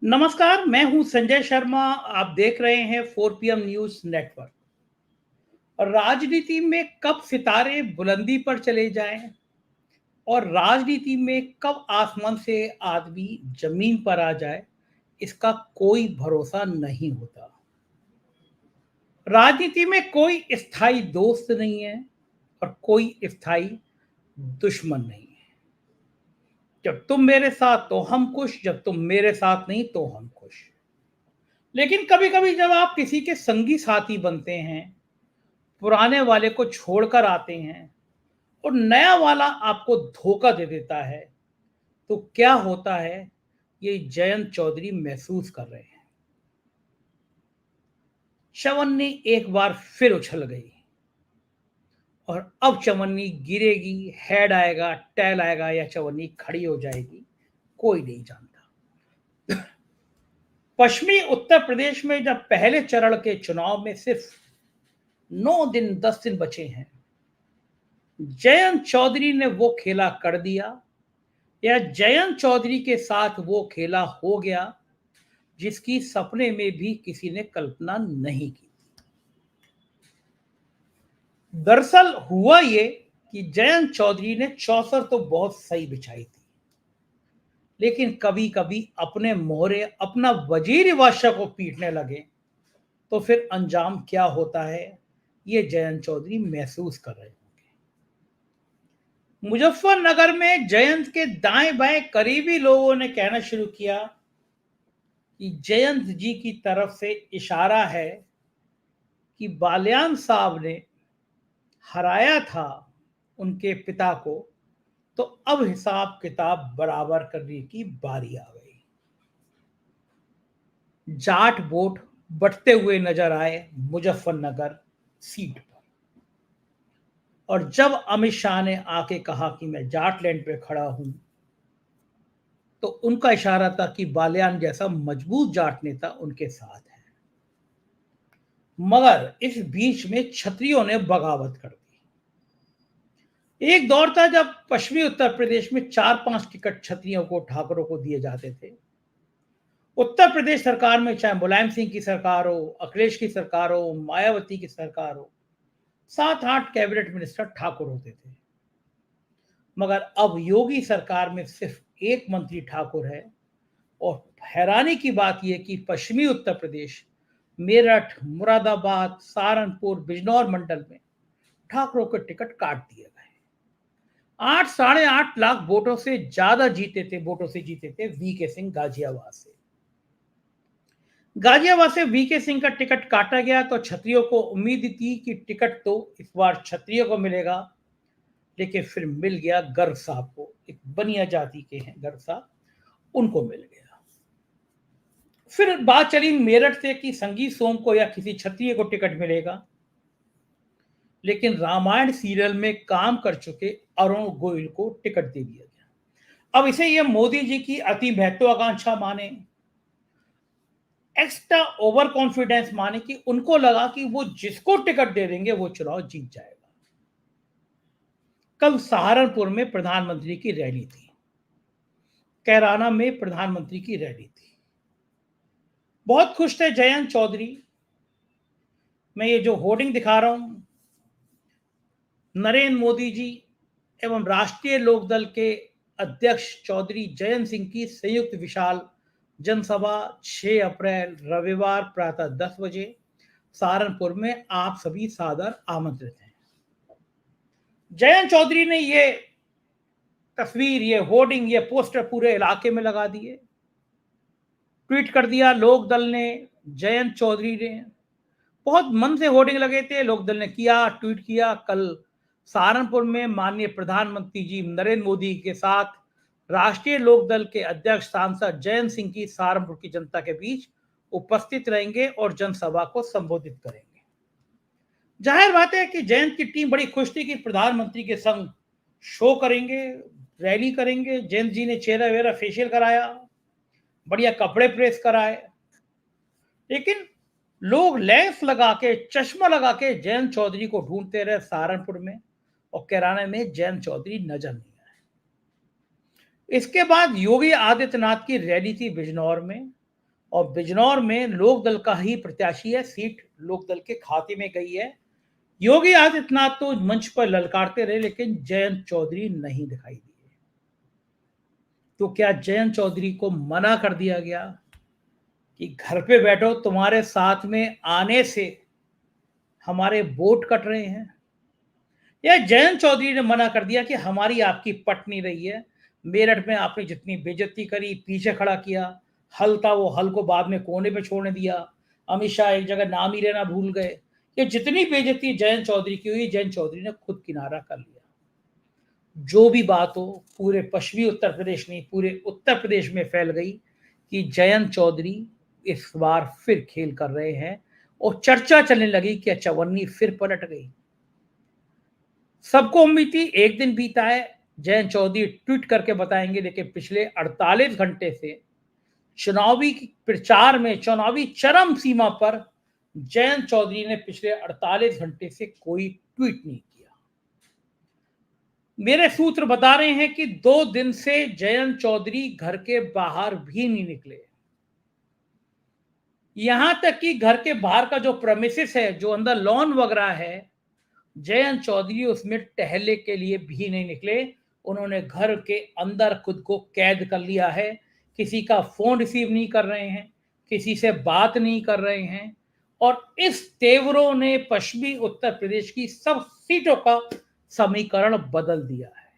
नमस्कार, मैं हूं संजय शर्मा। आप देख रहे हैं 4 PM न्यूज नेटवर्क। और राजनीति में कब सितारे बुलंदी पर चले जाएं और राजनीति में कब आसमान से आदमी जमीन पर आ जाए, इसका कोई भरोसा नहीं होता। राजनीति में कोई स्थायी दोस्त नहीं है और कोई स्थायी दुश्मन नहीं है। जब तुम मेरे साथ तो हम खुश, जब तुम मेरे साथ नहीं तो हम खुश। लेकिन कभी कभी जब आप किसी के संगी साथी बनते हैं, पुराने वाले को छोड़कर आते हैं और नया वाला आपको धोखा दे देता है, तो क्या होता है ये जयंत चौधरी महसूस कर रहे हैं। चवन्नी एक बार फिर उछल गई और अब चवन्नी गिरेगी, हेड आएगा, टेल आएगा या चवन्नी खड़ी हो जाएगी, कोई नहीं जानता। पश्चिमी उत्तर प्रदेश में जब पहले चरण के चुनाव में सिर्फ 9 दिन 10 दिन बचे हैं, जयंत चौधरी ने वो खेला कर दिया या जयंत चौधरी के साथ वो खेला हो गया जिसकी सपने में भी किसी ने कल्पना नहीं की। दरअसल हुआ ये कि जयंत चौधरी ने चौसर तो बहुत सही बिछाई थी, लेकिन कभी कभी अपने मोहरे अपना वजीर बादशाह को पीटने लगे तो फिर अंजाम क्या होता है ये जयंत चौधरी महसूस कर रहे होंगे। मुजफ्फरनगर में जयंत के दाएं बाएं करीबी लोगों ने कहना शुरू किया कि जयंत जी की तरफ से इशारा है कि बालियान साहब ने हराया था उनके पिता को, तो अब हिसाब किताब बराबर करने की बारी आ गई। जाट वोट बढ़ते हुए नजर आए मुजफ्फरनगर सीट पर, और जब अमित शाह ने आके कहा कि मैं जाटलैंड पे खड़ा हूं, तो उनका इशारा था कि बालियान जैसा मजबूत जाट नेता उनके साथ है। मगर इस बीच में क्षत्रियों ने बगावत कर दी। एक दौर था जब पश्चिमी उत्तर प्रदेश में 4-5 टिकट क्षत्रियों को, ठाकुरों को दिए जाते थे। उत्तर प्रदेश सरकार में चाहे मुलायम सिंह की सरकार हो, अखिलेश की सरकार हो, मायावती की सरकार हो, 7-8 कैबिनेट मिनिस्टर ठाकुर होते थे। मगर अब योगी सरकार में सिर्फ एक मंत्री ठाकुर है। और हैरानी की बात यह कि पश्चिमी उत्तर प्रदेश, मेरठ, मुरादाबाद, सहारनपुर, बिजनौर मंडल में ठाकुरों के टिकट काट दिए गए। 8-8.5 लाख वोटों से ज्यादा जीते थे वीके सिंह गाजियाबाद से। गाजियाबाद से वीके सिंह का टिकट काटा गया तो क्षत्रियों को उम्मीद थी कि टिकट तो इस बार क्षत्रियों को मिलेगा, लेकिन फिर मिल गया गर्ग साहब को। एक बनिया जाति के हैं गर्ग साहब, उनको मिल गया। फिर बात चली मेरठ से कि संगीत सोम को या किसी क्षत्रिय को टिकट मिलेगा, लेकिन रामायण सीरियल में काम कर चुके अरुण गोयल को टिकट दे दिया गया। अब इसे यह मोदी जी की अति महत्वाकांक्षा माने, एक्स्ट्रा ओवर कॉन्फिडेंस माने कि उनको लगा कि वो जिसको टिकट दे देंगे वो चुनाव जीत जाएगा। कल सहारनपुर में प्रधानमंत्री की रैली थी, कैराना में प्रधानमंत्री की रैली थी। बहुत खुश थे जयंत चौधरी। मैं ये जो होर्डिंग दिखा रहा हूं, नरेंद्र मोदी जी एवं राष्ट्रीय लोकदल के अध्यक्ष चौधरी जयंत सिंह की संयुक्त विशाल जनसभा 6 अप्रैल रविवार प्रातः 10 बजे सहारनपुर में आप सभी सादर आमंत्रित हैं। जयंत चौधरी ने ये तस्वीर, ये होर्डिंग, ये पोस्टर पूरे इलाके में लगा दिए। ट्वीट कर दिया लोकदल ने, जयंत चौधरी ने। बहुत मन से होर्डिंग लगे थे, लोकदल ने किया, ट्वीट किया। कल सहारनपुर में माननीय प्रधानमंत्री जी नरेंद्र मोदी के साथ राष्ट्रीय लोकदल के अध्यक्ष सांसद जयंत सिंह की सहारनपुर की जनता के बीच उपस्थित रहेंगे और जनसभा को संबोधित करेंगे। जाहिर बात है कि जयंत की टीम बड़ी खुश थी कि प्रधानमंत्री के संग शो करेंगे, रैली करेंगे। जयंत जी ने चेहरा वेरा फेशियल कराया, बढ़िया कपड़े प्रेस कराए, लेकिन लोग लेंस लगा के, चश्मा लगा के जयंत चौधरी को ढूंढते रहे सहारनपुर में, और कैराना में जयंत चौधरी नजर नहीं आए। इसके बाद योगी आदित्यनाथ की रैली थी बिजनौर में, और बिजनौर में लोकदल का ही प्रत्याशी है, सीट लोकदल के खाते में गई है। योगी आदित्यनाथ तो मंच पर ललकारते रहे, लेकिन जयंत चौधरी नहीं दिखाई दिए। तो क्या जयंत चौधरी को मना कर दिया गया कि घर पे बैठो, तुम्हारे साथ में आने से हमारे वोट कट रहे हैं? या जयंत चौधरी ने मना कर दिया कि हमारी आपकी पट नहीं रही है, मेरठ में आपने जितनी बेइज्जती करी, पीछे खड़ा किया, हल था वो हल को बाद में कोने पे छोड़ने दिया, अमित शाह एक जगह नाम ही लेना भूल गए, ये जितनी बेइज्जती जयंत चौधरी की हुई, जयंत चौधरी ने खुद किनारा कर लिया। जो भी बात हो, पूरे पश्चिमी उत्तर प्रदेश नहीं, पूरे उत्तर प्रदेश में फैल गई कि जयंत चौधरी इस बार फिर खेल कर रहे हैं, और चर्चा चलने लगी कि चवन्नी फिर पलट गई। सबको उम्मीद थी, एक दिन बीता है, जयंत चौधरी ट्वीट करके बताएंगे, लेकिन पिछले 48 घंटे से चुनावी प्रचार में, चुनावी चरम सीमा पर जयंत चौधरी ने पिछले 48 घंटे से कोई ट्वीट नहीं किया। मेरे सूत्र बता रहे हैं कि 2 दिन से जयंत चौधरी घर के बाहर भी नहीं निकले। यहां तक कि घर के बाहर का जो प्रेमिसेस है, जो अंदर लॉन वगैरह है, जयंत चौधरी उसमें टहलने के लिए भी नहीं निकले। उन्होंने घर के अंदर खुद को कैद कर लिया है। किसी का फोन रिसीव नहीं कर रहे हैं, किसी से बात नहीं कर रहे हैं, और इस तेवरों ने पश्चिमी उत्तर प्रदेश की सब सीटों का समीकरण बदल दिया है।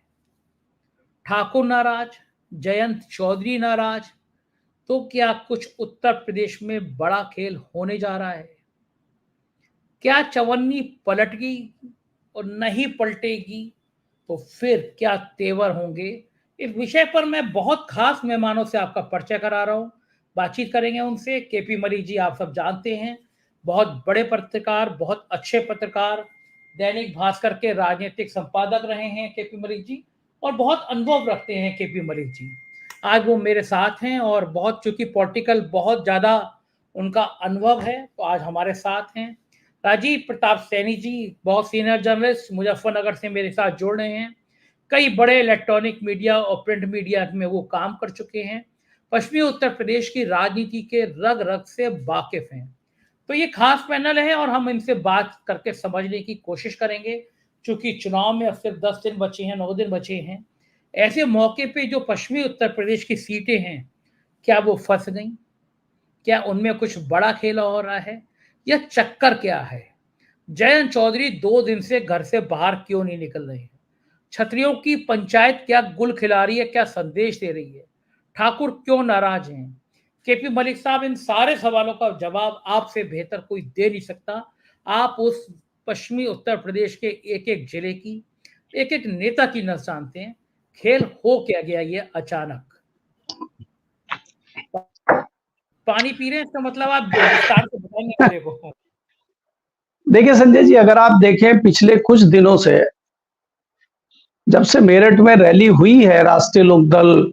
ठाकुर नाराज, जयंत चौधरी नाराज, तो क्या कुछ उत्तर प्रदेश में बड़ा खेल होने जा रहा है? क्या चवन्नी पलट गई और नहीं पलटेगी तो फिर क्या तेवर होंगे? इस विषय पर मैं बहुत खास मेहमानों से आपका परिचय करा रहा हूं, बातचीत करेंगे उनसे। केपी मलिक जी आप सब जानते हैं, बहुत बड़े पत्रकार, बहुत अच्छे पत्रकार, दैनिक भास्कर के राजनीतिक संपादक रहे हैं केपी मलिक जी, और बहुत अनुभव रखते हैं केपी मलिक जी। आज वो मेरे साथ हैं, और बहुत, चूंकि पॉलिटिकल बहुत ज्यादा उनका अनुभव है, तो आज हमारे साथ हैं। राजीव प्रताप सैनी जी, बहुत सीनियर जर्नलिस्ट, मुजफ्फरनगर से मेरे साथ जुड़ रहे हैं। कई बड़े इलेक्ट्रॉनिक मीडिया और प्रिंट मीडिया में वो काम कर चुके हैं, पश्चिमी उत्तर प्रदेश की राजनीति के रग रग से वाकिफ हैं। तो ये खास पैनल है, और हम इनसे बात करके समझने की कोशिश करेंगे। चूंकि चुनाव में अब सिर्फ 10 दिन बचे हैं, 9 दिन बचे हैं, ऐसे मौके पे जो पश्चिमी उत्तर प्रदेश की सीटें हैं, क्या वो फंस गई? क्या उनमें कुछ बड़ा खेल हो रहा है, या चक्कर क्या है? जयंत चौधरी 2 दिन से घर से बाहर क्यों नहीं निकल रहे हैं? छतरियों की पंचायत क्या गुल खिला रही है, क्या संदेश दे रही है? ठाकुर क्यों नाराज हैं? केपी मलिक साहब, इन सारे सवालों का जवाब आपसे बेहतर कोई दे नहीं सकता। आप उस पश्चिमी उत्तर प्रदेश के एक एक जिले की, एक एक नेता की नस जानते हैं। खेल हो क्या गया ये अचानक? पानी पी रहे हैं, इसका मतलब आप विस्तार से बताएंगे मेरे को। देखिए संजय जी, अगर आप देखें पिछले कुछ दिनों से, जब से मेरठ में रैली हुई है राष्ट्रीय लोकदल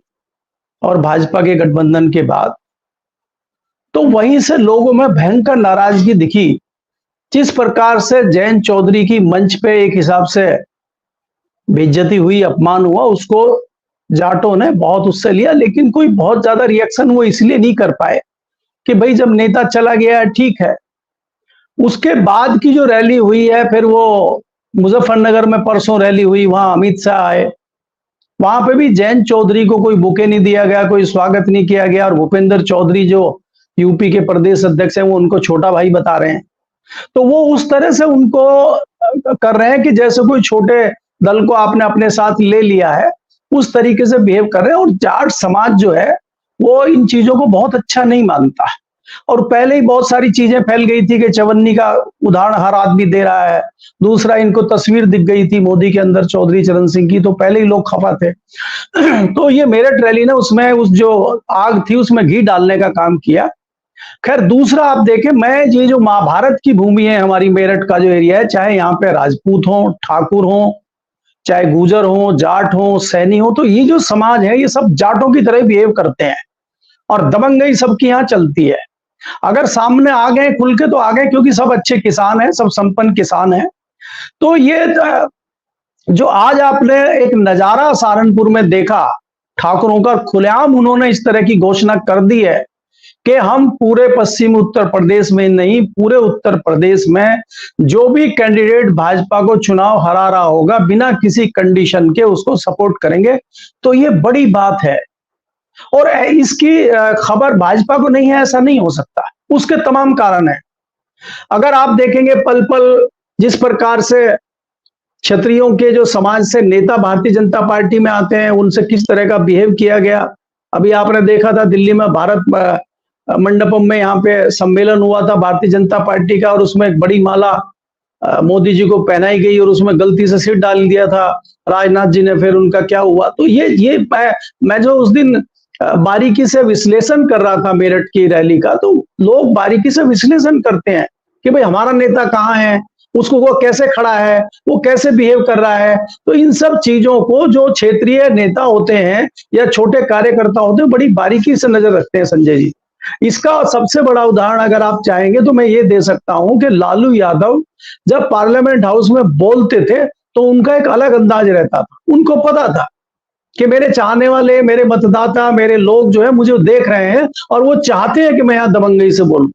और भाजपा के गठबंधन के बाद, तो वहीं से लोगों में भयंकर नाराजगी दिखी। जिस प्रकार से जयंत चौधरी की मंच पे एक हिसाब से बेइज्जती हुई, अपमान हुआ, उसको जाटों ने बहुत उससे लिया, लेकिन कोई बहुत ज्यादा रिएक्शन वो इसलिए नहीं कर पाए कि भाई जब नेता चला गया है ठीक है। उसके बाद की जो रैली हुई है, फिर वो मुजफ्फरनगर में परसों रैली हुई, वहां अमित शाह आए, वहां पे भी जयंत चौधरी को कोई बुके नहीं दिया गया, कोई स्वागत नहीं किया गया, और भूपेंद्र चौधरी जो यूपी के प्रदेश अध्यक्ष हैं वो उनको छोटा भाई बता रहे हैं। तो वो उस तरह से उनको कर रहे हैं कि जैसे कोई छोटे दल को आपने अपने साथ ले लिया है, उस तरीके से बिहेव कर रहे हैं। और जाट समाज जो है वो इन चीजों को बहुत अच्छा नहीं मानता, और पहले ही बहुत सारी चीजें फैल गई थी कि चवन्नी का उदाहरण हर आदमी दे रहा है। दूसरा, इनको तस्वीर दिख गई थी मोदी के अंदर चौधरी चरण सिंह की, तो पहले ही लोग खफा थे। तो ये मेरठ रैली ने उसमें उस जो आग थी उसमें घी डालने का काम किया। खैर, दूसरा आप देखें, मैं ये जो महाभारत की भूमि है हमारी मेरठ का जो एरिया है, चाहे यहाँ पे राजपूत हो, ठाकुर हो, चाहे गुजर हो, जाट हो, सैनी हो, तो ये जो समाज है ये सब जाटों की तरह बिहेव करते हैं, और दबंगई सबकी यहाँ चलती है। अगर सामने आ गए खुल के तो आ गए, क्योंकि सब अच्छे किसान हैं, सब संपन्न किसान हैं। तो ये जो आज आपने एक नजारा सहारनपुर में देखा ठाकुरों का, खुलेआम उन्होंने इस तरह की घोषणा कर दी है कि हम पूरे पश्चिम उत्तर प्रदेश में नहीं, पूरे उत्तर प्रदेश में जो भी कैंडिडेट भाजपा को चुनाव हरा रहा होगा बिना किसी कंडीशन के उसको सपोर्ट करेंगे। तो ये बड़ी बात है और इसकी खबर भाजपा को नहीं है ऐसा नहीं हो सकता, उसके तमाम कारण है। अगर आप देखेंगे पल पल जिस प्रकार से क्षत्रियों के जो समाज से नेता भारतीय जनता पार्टी में आते हैं उनसे किस तरह का बिहेव किया गया। अभी आपने देखा था दिल्ली में भारत मंडपम में यहाँ पे सम्मेलन हुआ था भारतीय जनता पार्टी का और उसमें एक बड़ी माला मोदी जी को पहनाई गई और उसमें गलती से सिर डाल दिया था राजनाथ जी ने, फिर उनका क्या हुआ। तो ये मैं जो उस दिन बारीकी से विश्लेषण कर रहा था मेरठ की रैली का, तो लोग बारीकी से विश्लेषण करते हैं कि भाई हमारा नेता कहाँ है, उसको वो कैसे खड़ा है, वो कैसे बिहेव कर रहा है। तो इन सब चीजों को जो क्षेत्रीय नेता होते हैं या छोटे कार्यकर्ता होते हैं बड़ी बारीकी से नजर रखते हैं संजय जी। इसका सबसे बड़ा उदाहरण अगर आप चाहेंगे तो मैं ये दे सकता हूं कि लालू यादव जब पार्लियामेंट हाउस में बोलते थे तो उनका एक अलग अंदाज रहता था। उनको पता था कि मेरे चाहने वाले, मेरे मतदाता, मेरे लोग जो है मुझे देख रहे हैं और वो चाहते हैं कि मैं यहां दबंगई से बोलूं।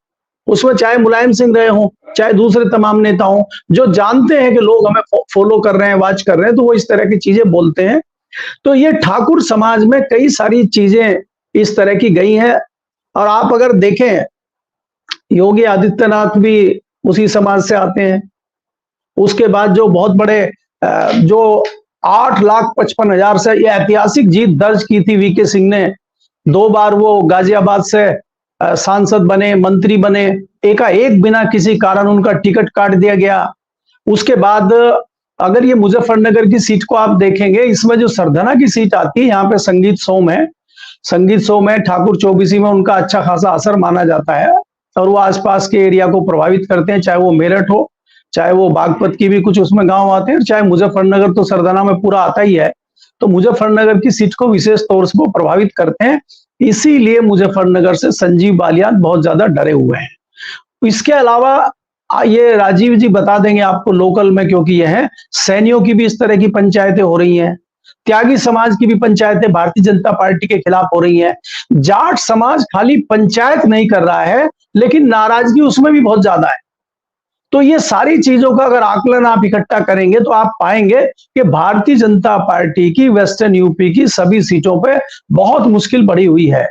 उसमें चाहे मुलायम सिंह रहे हों, चाहे दूसरे तमाम नेता हों, जो जानते हैं कि लोग हमें फॉलो कर रहे हैं, वॉच कर रहे हैं, तो वो इस तरह की चीजें बोलते हैं। तो ये ठाकुर समाज में कई सारी चीजें इस तरह की गई हैं। और आप अगर देखें योगी आदित्यनाथ भी उसी समाज से आते हैं। उसके बाद जो बहुत बड़े जो 8,55,000 से ये ऐतिहासिक जीत दर्ज की थी वीके सिंह ने, 2 बार वो गाजियाबाद से सांसद बने, मंत्री बने, एकाएक बिना किसी कारण उनका टिकट काट दिया गया। उसके बाद अगर ये मुजफ्फरनगर की सीट को आप देखेंगे, इसमें जो सरधना की सीट आती है, यहाँ पे संगीत सोम है, संगीत सोम है, ठाकुर चौबीसी में उनका अच्छा खासा असर माना जाता है और वो आसपास के एरिया को प्रभावित करते हैं, चाहे वो मेरठ हो, चाहे वो बागपत की भी कुछ उसमें गांव आते हैं, चाहे मुजफ्फरनगर तो सरधना में पूरा आता ही है। तो मुजफ्फरनगर की सीट को विशेष तौर से वो प्रभावित करते हैं, इसीलिए मुजफ्फरनगर से संजीव बालियान बहुत ज्यादा डरे हुए हैं। इसके अलावा ये राजीव जी बता देंगे आपको लोकल में, क्योंकि ये है, सैनियों की भी इस तरह की पंचायतें हो रही हैं, त्यागी समाज की भी पंचायतें भारतीय जनता पार्टी के खिलाफ हो रही हैं। जाट समाज खाली पंचायत नहीं कर रहा है लेकिन नाराजगी उसमें भी बहुत ज्यादा है। तो ये सारी चीजों का अगर आकलन आप इकट्ठा करेंगे तो आप पाएंगे कि भारतीय जनता पार्टी की वेस्टर्न यूपी की सभी सीटों पे बहुत मुश्किल बढ़ी हुई है।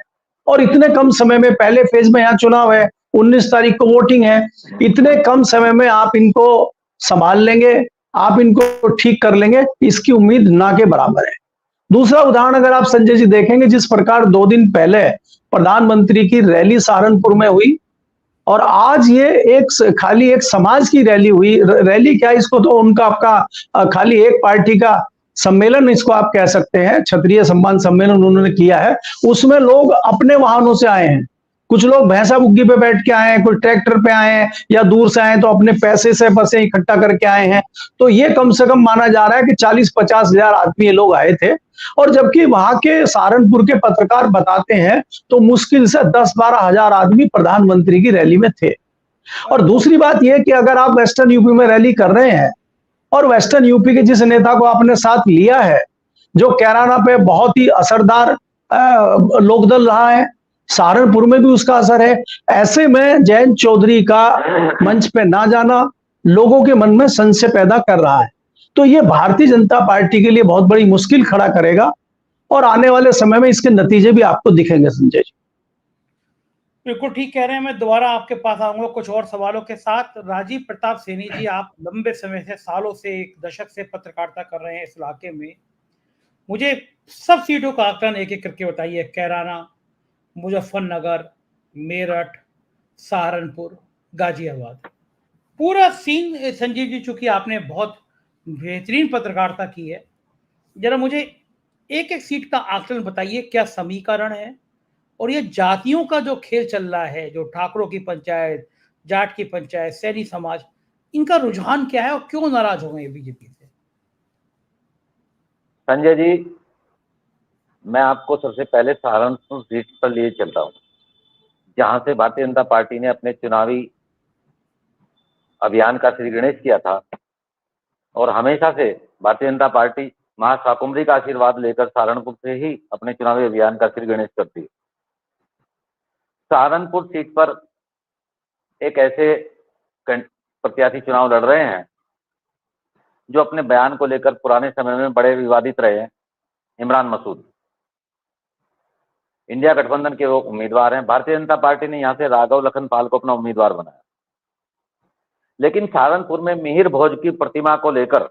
और इतने कम समय में, पहले फेज में यहाँ चुनाव है, 19 तारीख को वोटिंग है, इतने कम समय में आप इनको संभाल लेंगे, आप इनको ठीक कर लेंगे, इसकी उम्मीद ना के बराबर है। दूसरा उदाहरण अगर आप संजय जी देखेंगे, जिस प्रकार 2 दिन पहले प्रधानमंत्री की रैली सहारनपुर में हुई और आज ये खाली एक समाज की रैली हुई, रैली क्या, इसको तो उनका आपका खाली एक पार्टी का सम्मेलन इसको आप कह सकते हैं, क्षत्रिय सम्मान सम्मेलन उन्होंने किया है। उसमें लोग अपने वाहनों से आए हैं, कुछ लोग भैंसा बुग्गी पे बैठ के आए हैं, कुछ ट्रैक्टर पे आए हैं या दूर से आए तो अपने पैसे से बसें इकट्ठा करके आए हैं। तो ये कम से कम माना जा रहा है कि 40-50 हजार आदमी ये लोग आए थे। और जबकि वहां के सहारनपुर के पत्रकार बताते हैं तो मुश्किल से 10-12 हजार आदमी प्रधानमंत्री की रैली में थे। और दूसरी बात यह कि अगर आप वेस्टर्न यूपी में रैली कर रहे हैं और वेस्टर्न यूपी के जिस नेता को आपने साथ लिया है, जो कैराना पे बहुत ही असरदार लोकदल रहा है, सहारनपुर में भी उसका असर है, ऐसे में जयंत चौधरी का मंच पे ना जाना लोगों के मन में संशय पैदा कर रहा है। तो ये भारतीय जनता पार्टी के लिए बहुत बड़ी मुश्किल खड़ा करेगा और आने वाले समय में इसके नतीजे भी आपको दिखेंगे संजय जी। बिल्कुल ठीक कह रहे हैं। मैं दोबारा आपके पास आऊंगा कुछ और सवालों के साथ। राजीव प्रताप सैनी जी, आप लंबे समय से, सालों से, एक दशक से पत्रकारिता कर रहे हैं इस इलाके में। मुझे सब सीटों का आकलन एक एक करके बताइए। कैराना, मुजफ्फरनगर, मेरठ, सहारनपुर, गाजियाबाद, पूरा सीन संजीव जी, चूंकि आपने बहुत बेहतरीन पत्रकारिता की है, जरा मुझे एक एक सीट का आकलन बताइए। क्या समीकरण है और ये जातियों का जो खेल चल रहा है, जो ठाकुरों की पंचायत, जाट की पंचायत, सैनी समाज, इनका रुझान क्या है और क्यों नाराज हो गए बीजेपी से? संजय जी, मैं आपको सबसे पहले सहारनपुर सीट पर लिए चलता हूँ, जहां से भारतीय जनता पार्टी ने अपने चुनावी अभियान का श्री गणेश किया था और हमेशा से भारतीय जनता पार्टी महाशाकुंभरी का आशीर्वाद लेकर सहारनपुर से ही अपने चुनावी अभियान का श्री गणेश करती है। सहारनपुर सीट पर एक ऐसे प्रत्याशी चुनाव लड़ रहे हैं जो अपने बयान को लेकर पुराने समय में बड़े विवादित रहे हैं। इमरान मसूद इंडिया गठबंधन के वो उम्मीदवार हैं। भारतीय जनता पार्टी ने यहां से राघव लखनपाल को अपना उम्मीदवार बनाया, लेकिन सहारनपुर में मिहिर भोज की प्रतिमा को लेकर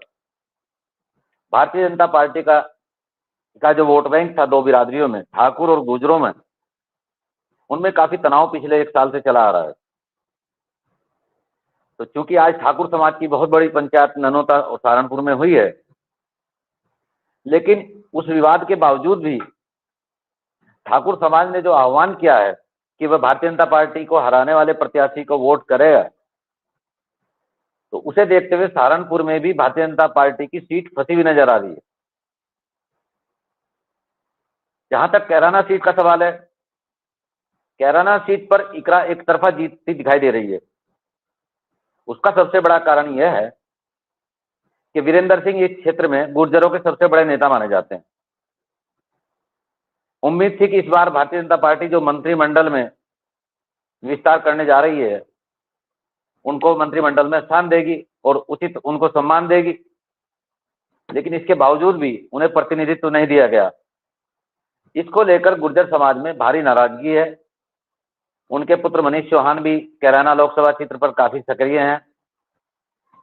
भारतीय जनता पार्टी का जो वोट बैंक था दो बिरादरियों में, ठाकुर और गुजरों में, उनमें काफी तनाव पिछले 1 साल से चला आ रहा है। तो चूंकि आज ठाकुर समाज की बहुत बड़ी पंचायत ननोता और सहारनपुर में हुई है, लेकिन उस विवाद के बावजूद भी ठाकुर समाज ने जो आह्वान किया है कि वह भारतीय जनता पार्टी को हराने वाले प्रत्याशी को वोट करेगा, तो उसे देखते हुए सहारनपुर में भी भारतीय जनता पार्टी की सीट फंसी हुई नजर आ रही है। जहां तक कैराना सीट का सवाल है, कैराना सीट पर इकरा एक तरफा जीतती दिखाई दे रही है। उसका सबसे बड़ा कारण यह है कि वीरेंद्र सिंह इस क्षेत्र में गुर्जरों के सबसे बड़े नेता माने जाते हैं। उम्मीद थी कि इस बार भारतीय जनता पार्टी जो मंत्रिमंडल में विस्तार करने जा रही है, उनको मंत्रिमंडल में स्थान देगी और उचित उनको सम्मान देगी, लेकिन इसके बावजूद भी उन्हें प्रतिनिधित्व नहीं दिया गया। इसको लेकर गुर्जर समाज में भारी नाराजगी है। उनके पुत्र मनीष चौहान भी कैराना लोकसभा क्षेत्र पर काफी सक्रिय हैं।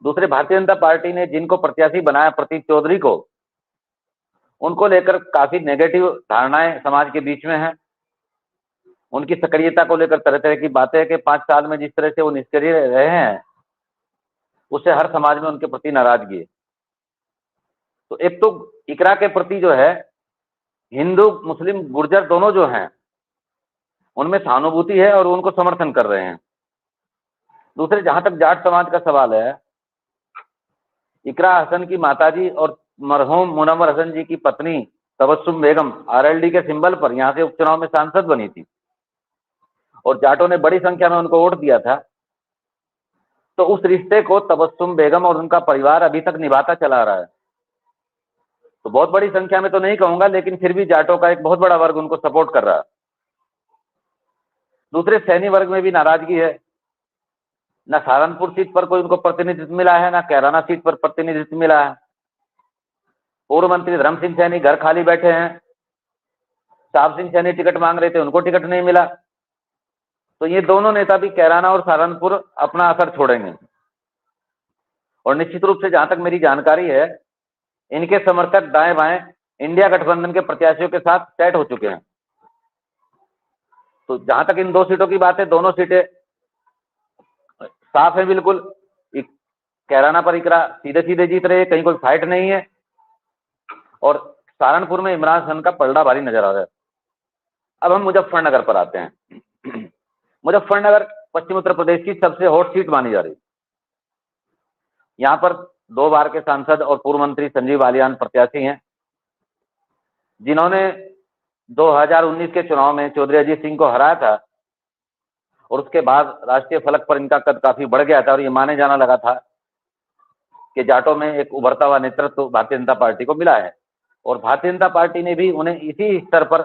दूसरे, भारतीय जनता पार्टी ने जिनको प्रत्याशी बनाया प्रतीक चौधरी को, उनको लेकर काफी नेगेटिव धारणाएं समाज के बीच में हैं। उनकी सक्रियता को लेकर तरह तरह की बातें हैं कि 5 साल में जिस तरह से वो निष्क्रिय रहे हैं, उससे हर समाज में उनके प्रति नाराजगी है। तो एक तो इकरा के प्रति जो है हिंदू मुस्लिम गुर्जर दोनों जो हैं उनमें सहानुभूति है और उनको समर्थन कर रहे हैं। दूसरे, जहां तक जाट समाज का सवाल है, इकरा हसन की माताजी और मरहूम मुनव्वर हसन जी की पत्नी तबस्सुम बेगम आरएलडी के सिंबल पर यहां से उपचुनाव में सांसद बनी थी और जाटों ने बड़ी संख्या में उनको वोट दिया था। तो उस रिश्ते को तबस्सुम बेगम और उनका परिवार अभी तक निभाता चला आ रहा है। तो बहुत बड़ी संख्या में तो नहीं कहूंगा, लेकिन फिर भी जाटों का एक बहुत बड़ा वर्ग उनको सपोर्ट कर रहा है। दूसरे, सैनी वर्ग में भी नाराजगी है। ना सहारनपुर सीट पर कोई उनको प्रतिनिधित्व मिला है, ना कैराना सीट पर प्रतिनिधित्व मिला है। पूर्व मंत्री धर्म सिंह सैनी घर खाली बैठे हैं। साहब सिंह सैनी टिकट मांग रहे थे, उनको टिकट नहीं मिला। तो ये दोनों नेता भी कैराना और सहारनपुर अपना असर छोड़ेंगे। और निश्चित रूप से जहां तक मेरी जानकारी है, इनके समर्थक दाएं बाएं इंडिया गठबंधन के प्रत्याशियों के साथ सेट हो चुके हैं। तो जहां तक इन 2 सीटों की बात है, दोनों सीटें साफ है बिल्कुल। कैराना पर इकरा सीधे सीधे जीत रहे हैं, कहीं कोई फाइट नहीं है। और सहारनपुर में इमरान खान का पलड़ा भारी नजर आ रहा है। अब हम मुजफ्फरनगर पर आते हैं। मुजफ्फरनगर पश्चिम उत्तर प्रदेश की सबसे हॉट सीट मानी जा रही है। यहां पर 2 बार के सांसद और पूर्व मंत्री संजीव बालियान प्रत्याशी हैं, जिन्होंने 2019 के चुनाव में चौधरी अजीत सिंह को हराया था और उसके बाद राष्ट्रीय फलक पर इनका कद काफी बढ़ गया था और ये माने जाना लगा था कि जाटों में एक उभरता हुआ नेतृत्व भारतीय जनता पार्टी को मिला है। और भारतीय जनता पार्टी ने भी उन्हें इसी स्तर पर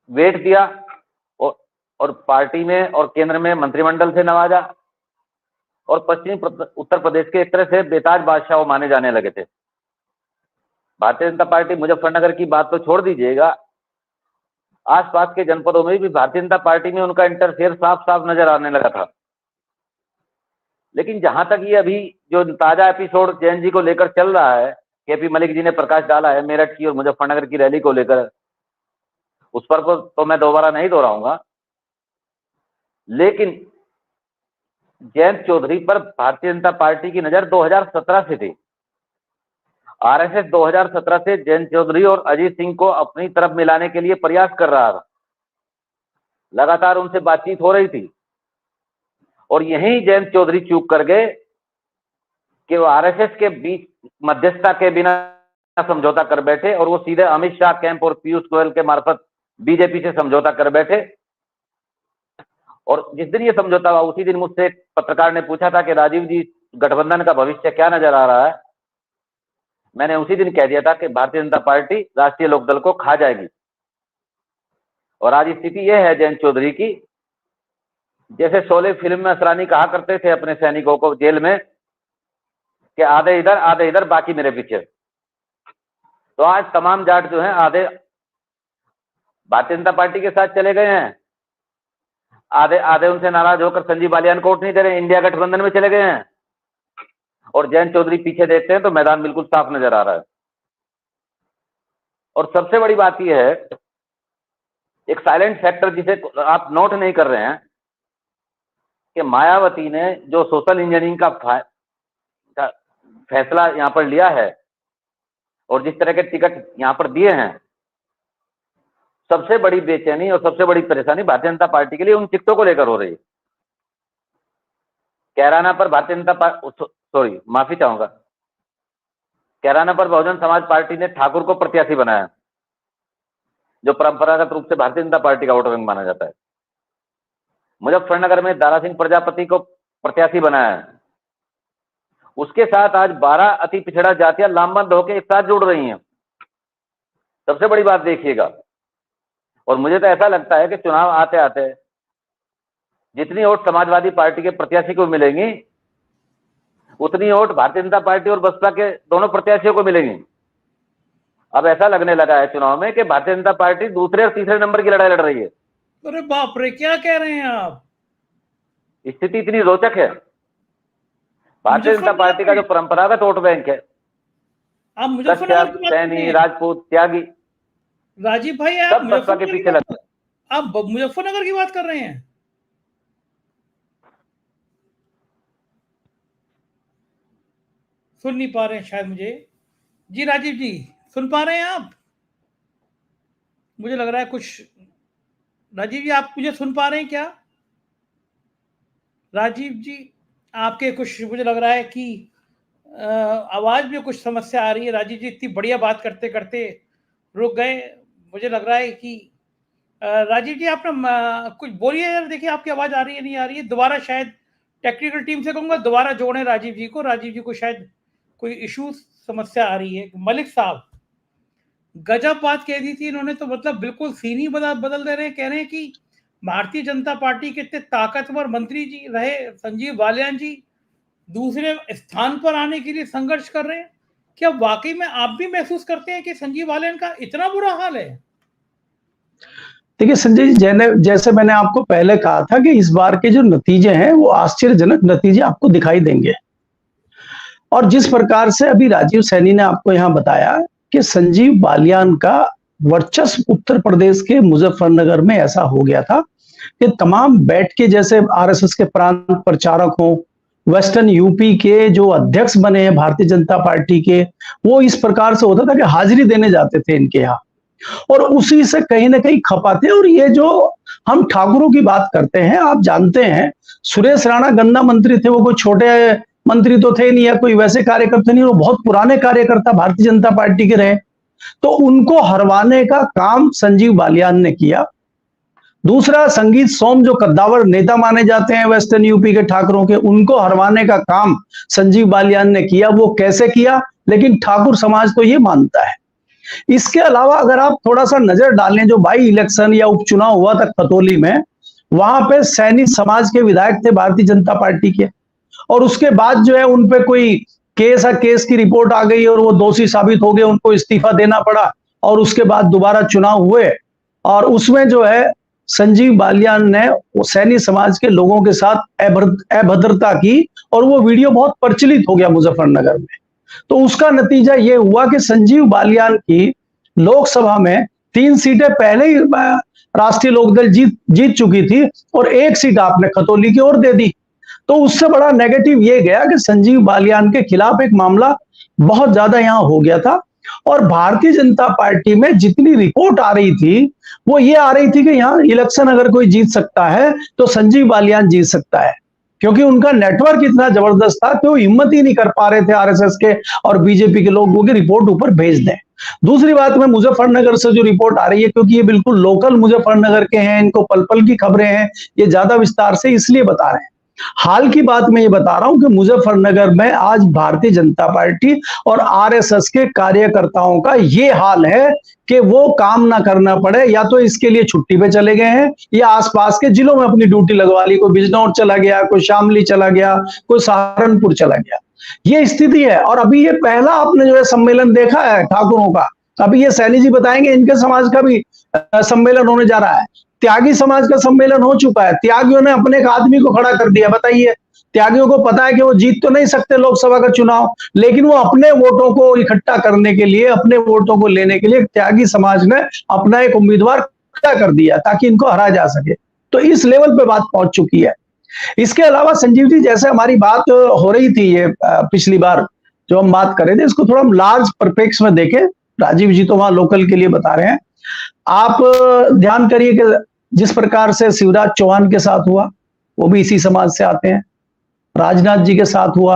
वेट दिया और पार्टी में और केंद्र में मंत्रिमंडल से नवाजा और पश्चिमी उत्तर प्रदेश के एक तरह से बेताज बादशाह वो माने जाने लगे थे। भारतीय जनता पार्टी मुजफ्फरनगर की बात तो छोड़ दीजिएगा, आसपास के जनपदों में भी भारतीय जनता पार्टी में उनका इंटरफेयर साफ साफ नजर आने लगा था। लेकिन जहां तक ये अभी जो ताजा एपिसोड जैन जी को लेकर चल रहा है, केपी मलिक जी ने प्रकाश डाला है मेरठ की और मुजफ्फरनगर की रैली को लेकर, उस पर तो मैं दोबारा नहीं दोहराऊंगा। लेकिन जयंत चौधरी पर भारतीय जनता पार्टी की नजर 2017 से थी। आरएसएस 2017 से जयंत चौधरी और अजीत सिंह को अपनी तरफ मिलाने के लिए प्रयास कर रहा था। लगातार उनसे बातचीत हो रही थी और यही जयंत चौधरी चूक कर गए कि वो आरएसएस के बीच मध्यस्थता के बिना समझौता कर बैठे और वो सीधे अमित शाह कैंप और पीयूष गोयल के मार्फत बीजेपी से समझौता कर बैठे। और जिस दिन ये समझौता हुआ उसी दिन मुझसे एक पत्रकार ने पूछा था कि राजीव जी, गठबंधन का भविष्य क्या नजर आ रहा है। मैंने उसी दिन कह दिया था कि भारतीय जनता पार्टी राष्ट्रीय लोकदल को खा जाएगी। और आज स्थिति यह है जयंत चौधरी की जैसे शोले फिल्म में असरानी कहा करते थे अपने सैनिकों को जेल में कि आधे इधर बाकी मेरे पीछे। तो आज तमाम जाट जो हैं आधे भारतीय जनता पार्टी के साथ चले गए हैं, आधे उनसे नाराज होकर संजीव बालियान को वोट नहीं दे रहे, इंडिया गठबंधन में चले गए हैं। और जयंत चौधरी पीछे देखते हैं तो मैदान बिल्कुल साफ नजर आ रहा है। और सबसे बड़ी बात यह है, एक साइलेंट फैक्टर जिसे आप नोट नहीं कर रहे हैं, कि मायावती ने जो सोशल इंजीनियरिंग का फैसला यहां पर लिया है और जिस तरह के टिकट यहां पर दिए हैं, सबसे बड़ी बेचैनी और सबसे बड़ी परेशानी भारतीय जनता पार्टी के लिए उन टिकटों को लेकर हो रही है। कैराना पर भारतीय जनता पार्टी, माफी चाहूंगा, कैराना पर बहुजन समाज पार्टी ने ठाकुर को प्रत्याशी बनाया, जो परंपरागत रूप से भारतीय जनता पार्टी का वोट बैंक माना जाता है। मुजफ्फरनगर में दारा सिंह प्रजापति को प्रत्याशी बनाया है। उसके साथ आज 12 अति पिछड़ा जातियां लामबंद होकर एक साथ जुड़ रही हैं। सबसे बड़ी बात देखिएगा, और मुझे तो ऐसा लगता है कि चुनाव आते आते जितनी वोट समाजवादी पार्टी के प्रत्याशी को मिलेंगी, उतनी वोट भारतीय जनता पार्टी और बसपा के दोनों प्रत्याशियों को मिलेंगी। अब ऐसा लगने लगा है चुनाव में कि भारतीय जनता पार्टी दूसरे और तीसरे नंबर की लड़ाई लड़ रही है। अरे बाप रे, क्या कह रहे हैं आप? स्थिति इतनी रोचक है। भारतीय जनता पार्टी का जो परंपरागत वोट बैंक है, आप मुजफ्फरनगर की बात कर रहे सैनी, हैं? राजपूत, त्यागी, राजीव भाई आप सब बसपा के पीछे लगे। आप मुजफ्फरनगर की बात कर रहे हैं? सुन नहीं पा रहे हैं शायद मुझे। जी राजीव जी, सुन पा रहे हैं आप? मुझे लग रहा है कुछ। राजीव जी, आप मुझे सुन पा रहे हैं क्या? राजीव जी, आपके कुछ, मुझे लग रहा है कि आवाज में कुछ समस्या आ रही है। राजीव जी इतनी बढ़िया बात करते करते रुक गए। मुझे लग रहा है कि राजीव जी आप ना कुछ बोलिए यार, देखिए आपकी आवाज आ रही है नहीं आ रही है। दोबारा शायद टेक्निकल टीम से कहूंगा दोबारा जोड़ें राजीव जी को। राजीव जी को शायद कोई इशू समस्या आ रही है। मलिक साहब, गजब बात कह दी थी इन्होंने, तो मतलब बिल्कुल सीन ही बदल दे रहे हैं। कह रहे हैं कि भारतीय जनता पार्टी के इतने ताकतवर मंत्री जी रहे संजीव बालियान जी दूसरे स्थान पर आने के लिए संघर्ष कर रहे हैं। क्या वाकई में आप भी महसूस करते हैं कि संजीव बालियान का इतना बुरा हाल है? देखिए संजय जी, जैसे मैंने आपको पहले कहा था कि इस बार के जो नतीजे हैं वो आश्चर्यजनक नतीजे आपको दिखाई देंगे। और जिस प्रकार से अभी राजीव सैनी ने आपको यहां बताया कि संजीव बालियान का वर्चस्व उत्तर प्रदेश के मुजफ्फरनगर में ऐसा हो गया था कि तमाम बैठ के, जैसे आरएसएस के प्रांत प्रचारक हों, वेस्टर्न यूपी के जो अध्यक्ष बने हैं भारतीय जनता पार्टी के, वो इस प्रकार से होता था कि हाजिरी देने जाते थे इनके यहाँ और उसी से कहीं ना कहीं खपाते। और ये जो हम ठाकुरों की बात करते हैं, आप जानते हैं सुरेश राणा गन्ना मंत्री थे, वो कोई छोटे मंत्री तो थे नहीं या कोई वैसे कार्यकर्ता नहीं, वो बहुत पुराने कार्यकर्ता भारतीय जनता पार्टी के रहे। तो उनको हरवाने का काम संजीव बालियान ने किया। दूसरा, संगीत सोम जो कद्दावर नेता माने जाते हैं वेस्टर्न यूपी के ठाकुरों के, उनको हरवाने का काम संजीव बालियान ने किया। वो कैसे किया, लेकिन ठाकुर समाज तो ये मानता है। इसके अलावा अगर आप थोड़ा सा नजर डालें, जो बाई इलेक्शन या उपचुनाव हुआ था खतौली में, वहां पे सैनी समाज के विधायक थे भारतीय जनता पार्टी के, और उसके बाद जो है उन पे कोई केस की रिपोर्ट आ गई और वो दोषी साबित हो गए, उनको इस्तीफा देना पड़ा और उसके बाद दोबारा चुनाव हुए। और उसमें जो है संजीव बालियान ने सैनी समाज के लोगों के साथ अभद्रता की और वो वीडियो बहुत प्रचलित हो गया मुजफ्फरनगर में। तो उसका नतीजा ये हुआ कि संजीव बालियान की लोकसभा में 3 सीटें पहले ही राष्ट्रीय लोकदल जीत चुकी थी और 1 सीट आपने खतौली की ओर दे दी। तो उससे बड़ा नेगेटिव ये गया कि संजीव बालियान के खिलाफ एक मामला बहुत ज्यादा यहां हो गया था। और भारतीय जनता पार्टी में जितनी रिपोर्ट आ रही थी वो ये आ रही थी कि यहाँ इलेक्शन अगर कोई जीत सकता है तो संजीव बालियान जीत सकता है, क्योंकि उनका नेटवर्क इतना जबरदस्त था कि वो हिम्मत ही नहीं कर पा रहे थे आरएसएस के और बीजेपी के लोगों की रिपोर्ट ऊपर भेज दें। दूसरी बात में मुजफ्फरनगर से जो रिपोर्ट आ रही है, क्योंकि ये बिल्कुल लोकल मुजफ्फरनगर के हैं, इनको पल पल की खबरें हैं, ये ज्यादा विस्तार से इसलिए बता रहे हैं हाल की बात मैं ये बता रहा हूं कि मुजफ्फरनगर में आज भारतीय जनता पार्टी और आरएसएस के कार्यकर्ताओं का ये हाल है कि वो काम ना करना पड़े, या तो इसके लिए छुट्टी पे चले गए हैं या आसपास के जिलों में अपनी ड्यूटी लगवा ली। कोई बिजनौर चला गया, कोई शामली चला गया, कोई सहारनपुर चला गया। ये स्थिति है। और अभी ये पहला आपने जो है सम्मेलन देखा है ठाकुरों का। अभी ये सैनी जी बताएंगे, इनके समाज का भी सम्मेलन होने जा रहा है। त्यागी समाज का सम्मेलन हो चुका है। त्यागियों ने अपने एक आदमी को खड़ा कर दिया। बताइए, त्यागियों को पता है कि वो जीत तो नहीं सकते लोकसभा का चुनाव, लेकिन वो अपने वोटों को इकट्ठा करने के लिए, अपने वोटों को लेने के लिए त्यागी समाज ने अपना एक उम्मीदवार खड़ा कर दिया ताकि इनको हराया जा सके। तो इस लेवल पे बात पहुंच चुकी है। इसके अलावा संजीव जी, जैसे हमारी बात हो रही थी ये पिछली बार जो हम बात कर रहे थे, इसको थोड़ा हम लार्ज परपेक्स में देखें। राजीव जी तो वहां लोकल के लिए बता रहे हैं। आप ध्यान करिए कि जिस प्रकार से शिवराज चौहान के साथ हुआ, वो भी इसी समाज से आते हैं। राजनाथ जी के साथ हुआ,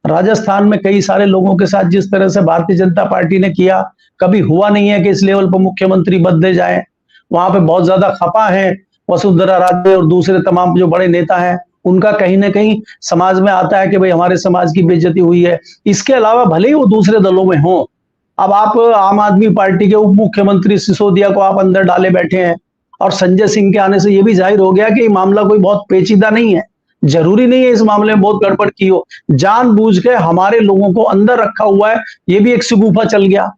राजस्थान में कई सारे लोगों के साथ जिस तरह से भारतीय जनता पार्टी ने किया, कभी हुआ नहीं है कि इस लेवल पर मुख्यमंत्री बदले जाए। वहां पे बहुत ज्यादा खपा है वसुंधरा राजे और दूसरे तमाम जो बड़े नेता हैं, उनका कहीं ना कहीं समाज में आता है कि भाई हमारे समाज की बेइज्जती हुई है। इसके अलावा भले ही वो दूसरे दलों में हो, अब आप आम आदमी पार्टी के उप मुख्यमंत्री सिसोदिया को आप अंदर डाले बैठे हैं, और संजय सिंह के आने से यह भी जाहिर हो गया कि ये मामला कोई बहुत पेचीदा नहीं है। जरूरी नहीं है इस मामले में बहुत गड़बड़ की हो। जानबूझ के हमारे लोगों को अंदर रखा हुआ है, ये भी एक शगुफा चल गया।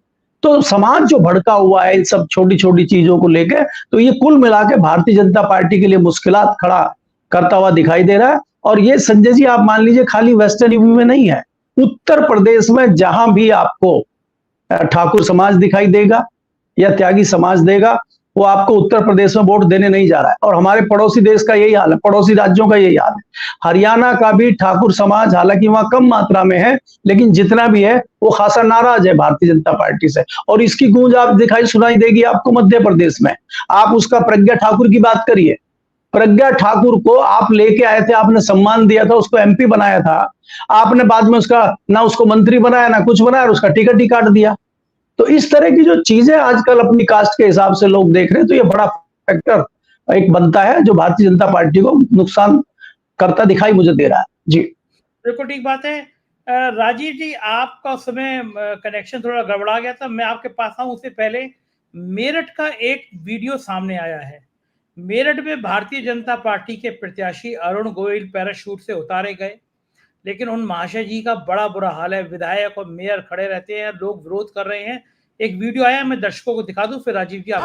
तो समाज जो भड़का हुआ है इन सब छोटी छोटी चीजों को लेकर, तो ये कुल मिला के भारतीय जनता पार्टी के लिए मुश्किलात खड़ा करता हुआ दिखाई दे रहा है। और ये संजय जी आप मान लीजिए खाली वेस्टर्न यूपी में नहीं है, उत्तर प्रदेश में जहां भी आपको ठाकुर समाज दिखाई देगा या त्यागी समाज देगा, वो आपको उत्तर प्रदेश में वोट देने नहीं जा रहा है। और हमारे पड़ोसी देश का यही हाल है, पड़ोसी राज्यों का यही हाल है। हरियाणा का भी ठाकुर समाज, हालांकि वहां कम मात्रा में है, लेकिन जितना भी है वो खासा नाराज है भारतीय जनता पार्टी से। और इसकी गूंज आप दिखाई सुनाई देगी आपको मध्य प्रदेश में। आप उसका प्रज्ञा ठाकुर की बात करिए। प्रज्ञा ठाकुर को आप लेके आए थे, आपने सम्मान दिया था, उसको एमपी बनाया था आपने, बाद में उसका ना उसको मंत्री बनाया ना कुछ बनाया, और उसका टिकट ही काट दिया। तो इस तरह की जो चीजें आजकल अपनी कास्ट के हिसाब से लोग देख रहे हैं, तो ये बड़ा फैक्टर एक बनता है जो भारतीय जनता पार्टी को नुकसान करता दिखाई मुझे दे रहा है। जी बिल्कुल ठीक बात है। राजीव जी, आपका उस समय कनेक्शन थोड़ा गड़बड़ा गया था, मैं आपके पास आऊं उससे पहले मेरठ का एक वीडियो सामने आया है। मेरठ में भारतीय जनता पार्टी के प्रत्याशी अरुण गोयल पैराशूट से उतारे गए, लेकिन उन महाशय जी का बड़ा बुरा हाल है। विधायक और मेयर खड़े रहते हैं, लोग विरोध कर रहे हैं। एक वीडियो आया, मैं दर्शकों को दिखा दूं, फिर राजीव जी आप।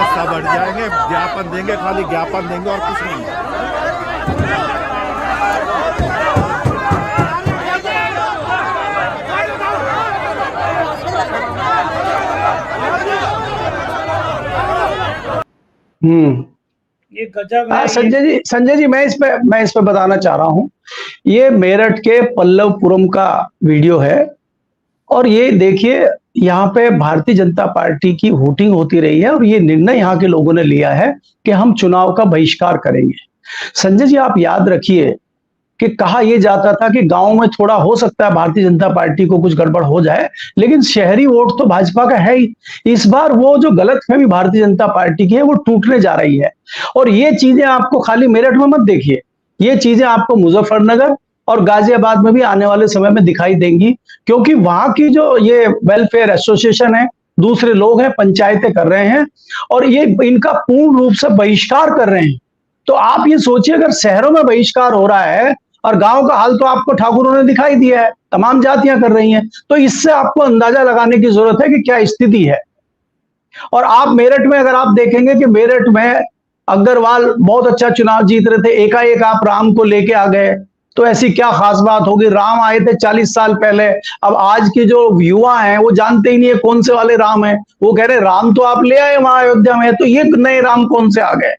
सब हट जाएंगे, ज्ञापन देंगे, खाली ज्ञापन देंगे और कुछ नहीं। ये गजब है। संजय जी मैं इस पे बताना चाह रहा हूं। ये मेरठ के पल्लवपुरम का वीडियो है, और ये देखिए यहाँ पे भारतीय जनता पार्टी की वोटिंग होती रही है, और ये निर्णय यहाँ के लोगों ने लिया है कि हम चुनाव का बहिष्कार करेंगे। संजय जी आप याद रखिए कि कहा यह जाता था कि गांव में थोड़ा हो सकता है भारतीय जनता पार्टी को कुछ गड़बड़ हो जाए, लेकिन शहरी वोट तो भाजपा का है ही। इस बार वो जो गलतफहमी भारतीय जनता पार्टी की है वो टूटने जा रही है। और ये चीजें आपको खाली मेरठ में मत देखिए, ये चीजें आपको मुजफ्फरनगर और गाजियाबाद में भी आने वाले समय में दिखाई देंगी, क्योंकि वहां की जो ये वेलफेयर एसोसिएशन है, दूसरे लोग हैं, पंचायतें कर रहे हैं, और ये इनका पूर्ण रूप से बहिष्कार कर रहे हैं। तो आप ये सोचिए, अगर शहरों में बहिष्कार हो रहा है और गांव का हाल तो आपको ठाकुरों ने दिखाई दिया है, तमाम जातियां कर रही हैं, तो इससे आपको अंदाजा लगाने की जरूरत है कि क्या स्थिति है। और आप मेरठ में अगर आप देखेंगे कि मेरठ में अग्रवाल बहुत अच्छा चुनाव जीत रहे थे, एकाएक आप राम को लेके आ गए, तो ऐसी क्या खास बात होगी? राम आए थे 40 साल पहले। अब आज के जो युवा हैं वो जानते ही नहीं है कौन से वाले राम हैं। वो कह रहे राम तो आप ले आए वहां अयोध्या में, तो ये नए राम कौन से आ गए?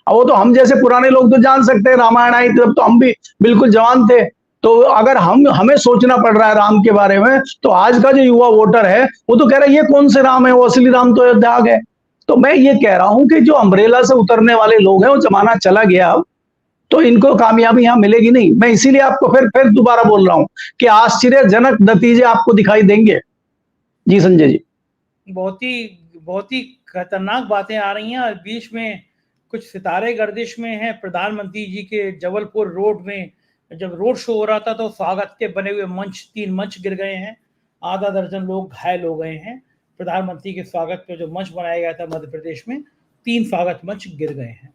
अब वो तो हम जैसे पुराने लोग तो जान सकते हैं, रामायण आई तब तो हम भी बिल्कुल जवान थे। तो अगर हमें सोचना पड़ रहा है राम के बारे में, तो आज का जो युवा वोटर है वो तो कह रहा है ये कौन से राम है, वो असली राम तो अयोध्या आ गए। तो मैं ये कह रहा हूं कि जो अम्ब्रेला से उतरने वाले लोग हैं वो जमाना चला गया अब, तो इनको कामयाबी यहां मिलेगी नहीं। मैं इसीलिए आपको फिर दोबारा बोल रहा हूं कि आश्चर्यजनक नतीजे आपको दिखाई देंगे। जी संजय जी। बहुत ही खतरनाक बातें आ रही हैं और बीच में कुछ सितारे गर्दिश में हैं। प्रधानमंत्री जी के जबलपुर रोड में जब रोड शो हो रहा था तो स्वागत के बने हुए मंच 3 मंच गिर गए हैं, आधा दर्जन लोग घायल हो गए हैं। प्रधानमंत्री के स्वागत पे जो मंच बनाया गया था मध्य प्रदेश में, 3 स्वागत मंच गिर गए हैं।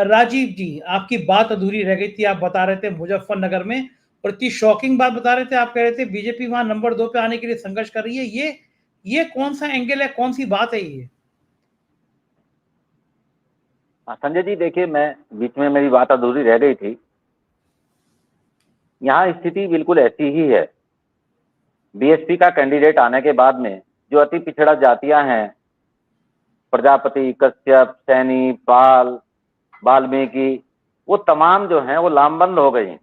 राजीव जी, आपकी बात अधूरी रह गई थी। आप बता रहे थे मुजफ्फरनगर में, और इतनी शॉकिंग बात बता रहे थे, आप कह रहे थे बीजेपी वहां नंबर 2 पे आने के लिए संघर्ष कर रही है। ये कौन सा एंगल है, कौन सी बात है ये? संजय जी देखिए, मैं बीच में मेरी बात अधूरी रह गई थी। यहाँ स्थिति बिल्कुल ऐसी ही है। बीएसपी का कैंडिडेट आने के बाद में जो अति पिछड़ा जातियां हैं, प्रजापति, कश्यप, सैनी, पाल, वाल्मीकि, वो तमाम जो हैं वो लामबंद हो गई।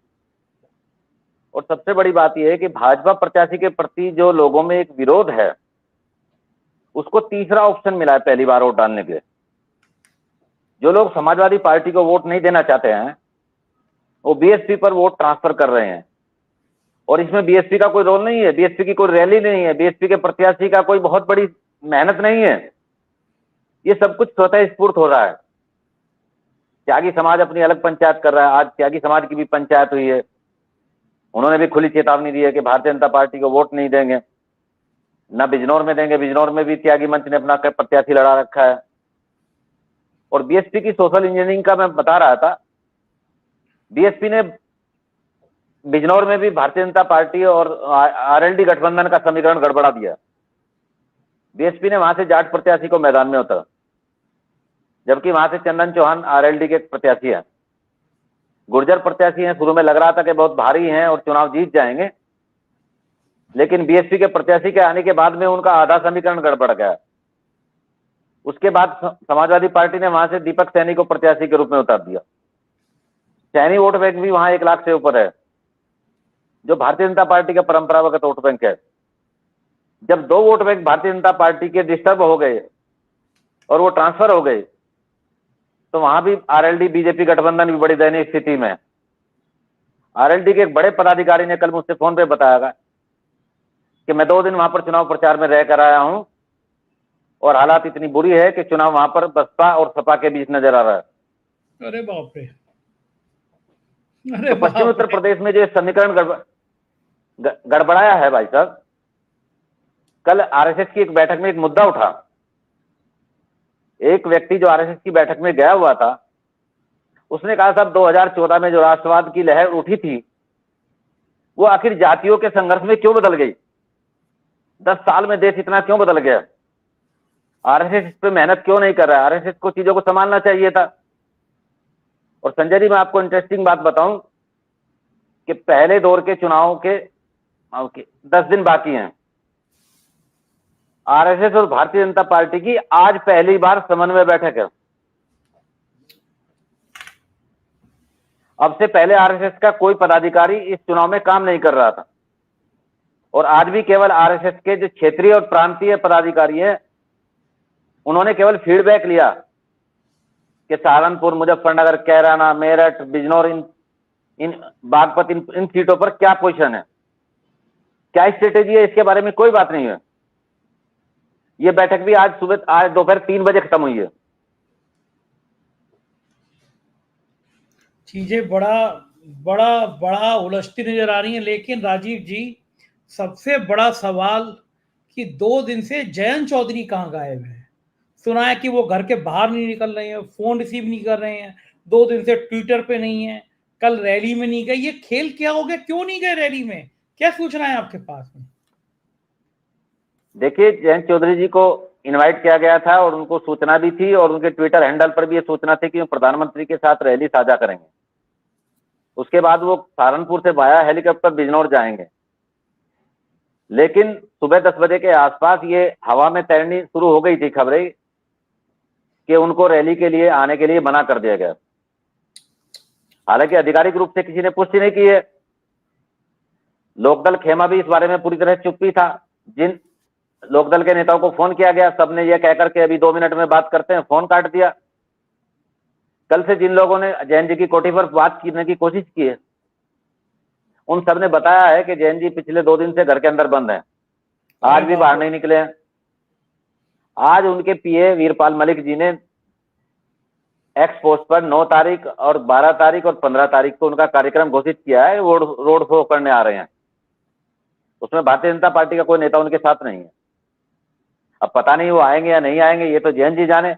और सबसे बड़ी बात यह है कि भाजपा प्रत्याशी के प्रति जो लोगों में एक विरोध है, उसको तीसरा ऑप्शन मिला है पहली बार वोट डालने के लिए। जो लोग समाजवादी पार्टी को वोट नहीं देना चाहते हैं वो बीएसपी पर वोट ट्रांसफर कर रहे हैं। और इसमें बीएसपी का कोई रोल नहीं है, बीएसपी की कोई रैली नहीं है, बीएसपी के प्रत्याशी का कोई बहुत बड़ी मेहनत नहीं है। ये सब कुछ स्वतः स्फूर्त हो रहा है। त्यागी समाज अपनी अलग पंचायत कर रहा है। आज त्यागी समाज की भी पंचायत हुई है, उन्होंने भी खुली चेतावनी दी है कि भारतीय जनता पार्टी को वोट नहीं देंगे, ना बिजनौर में देंगे। बिजनौर में भी त्यागी मंच ने अपना प्रत्याशी लड़ा रखा है। और बीएसपी की सोशल इंजीनियरिंग का मैं बता रहा था, बीएसपी ने बिजनौर में भी भारतीय जनता पार्टी और आरएलडी गठबंधन का समीकरण गड़बड़ा दिया। बीएसपी ने वहां से जाट प्रत्याशी को मैदान में उतरा, जबकि वहां से चंदन चौहान आरएलडी के प्रत्याशी हैं। गुर्जर प्रत्याशी हैं, शुरू में लग रहा था कि बहुत भारी हैं और चुनाव जीत जाएंगे, लेकिन बीएसपी के प्रत्याशी के आने के बाद में उनका आधा समीकरण गड़बड़ गया। उसके बाद समाजवादी पार्टी ने वहां से दीपक सैनी को प्रत्याशी के रूप में उतार दिया। सैनी वोट बैंक भी वहां 1 लाख से ऊपर है, जो भारतीय जनता पार्टी का परंपरागत वोट बैंक है। जब 2 vote bank Bharatiya Janata party के डिस्टर्ब हो गए और वो ट्रांसफर हो गए, तो वहां भी आरएलडी बीजेपी गठबंधन भी बड़ी दयनीय स्थिति में। आरएलडी के एक बड़े पदाधिकारी ने कल मुझसे फोन पे बताया कि मैं 2 दिन वहां पर चुनाव प्रचार में रह कर आया हूं और हालात इतनी बुरी है कि चुनाव वहां पर बसपा और सपा के बीच नजर आ रहा है। अरे बाप रे, तो पश्चिमी उत्तर प्रदेश में जो समीकरण गड़बड़ाया है भाई साहब, कल आरएसएस की एक बैठक में एक मुद्दा उठा। एक व्यक्ति जो आरएसएस की बैठक में गया हुआ था, उसने कहा साहब 2014 में जो राष्ट्रवाद की लहर उठी थी वो आखिर जातियों के संघर्ष में क्यों बदल गई? 10 साल में देश इतना क्यों बदल गया? आरएसएस इस पे मेहनत क्यों नहीं कर रहा है? आरएसएस को चीजों को संभालना चाहिए था। और संजय जी, मैं आपको इंटरेस्टिंग बात बताऊं कि पहले दौर के चुनाव के 10 दिन बाकी हैं। आरएसएस और भारतीय जनता पार्टी की आज पहली बार समन्वय बैठक है। अब से पहले आरएसएस का कोई पदाधिकारी इस चुनाव में काम नहीं कर रहा था, और आज भी केवल आरएसएस के जो क्षेत्रीय और प्रांतीय पदाधिकारी हैं उन्होंने केवल फीडबैक लिया कि सहारनपुर, मुजफ्फरनगर, कैराना, मेरठ, बिजनौर, इन बागपत, इन सीटों पर क्या पोजीशन है, क्या स्ट्रेटेजी है, इसके बारे में कोई बात नहीं है। ये बैठक भी आज दोपहर 3 बजे खत्म हुई है। चीजें बड़ा उलझती नजर आ रही हैं। लेकिन राजीव जी, सबसे बड़ा सवाल कि 2 दिन से जयंत चौधरी कहाँ गायब है? सुना है कि वो घर के बाहर नहीं निकल रहे हैं, फोन रिसीव नहीं कर रहे हैं, 2 दिन से ट्विटर पे नहीं है, कल रैली में नहीं गए। ये खेल क्या हो गया? क्यों नहीं गए रैली में? क्या सूचना है आपके पास में? देखिए, जयंत चौधरी जी को इनवाइट किया गया था और उनको सूचना भी थी और उनके ट्विटर हैंडल पर भी ये सूचना थी कि वो प्रधानमंत्री के साथ रैली साझा करेंगे। उसके बाद वो सहारनपुर से वाया हेलीकॉप्टर बिजनौर जाएंगे, लेकिन सुबह 10 बजे के आसपास ये हवा में तैरनी शुरू हो गई थी खबरें कि उनको रैली के लिए आने के लिए मना कर दिया गया। हालांकि आधिकारिक रूप से किसी ने पुष्टि नहीं की है। लोकदल खेमा भी इस बारे में पूरी तरह चुप ही था। जिन लोकदल के नेताओं को फोन किया गया, सबने यह कहकर के अभी 2 मिनट में बात करते हैं, फोन काट दिया। कल से जिन लोगों ने जैन जी की कोठी पर बात करने की कोशिश की है, उन सब ने बताया है कि जैन जी पिछले 2 दिन से घर के अंदर बंद हैं, आज भी बाहर नहीं निकले हैं। आज उनके पीए वीरपाल मलिक जी ने एक्स पोस्ट पर 9 तारीख और 12 तारीख और 15 तारीख को उनका कार्यक्रम घोषित किया है, वो रोड शो करने आ रहे हैं। उसमें भारतीय जनता पार्टी का कोई नेता उनके साथ नहीं है। अब पता नहीं वो आएंगे या नहीं आएंगे, ये तो जैन जी जाने,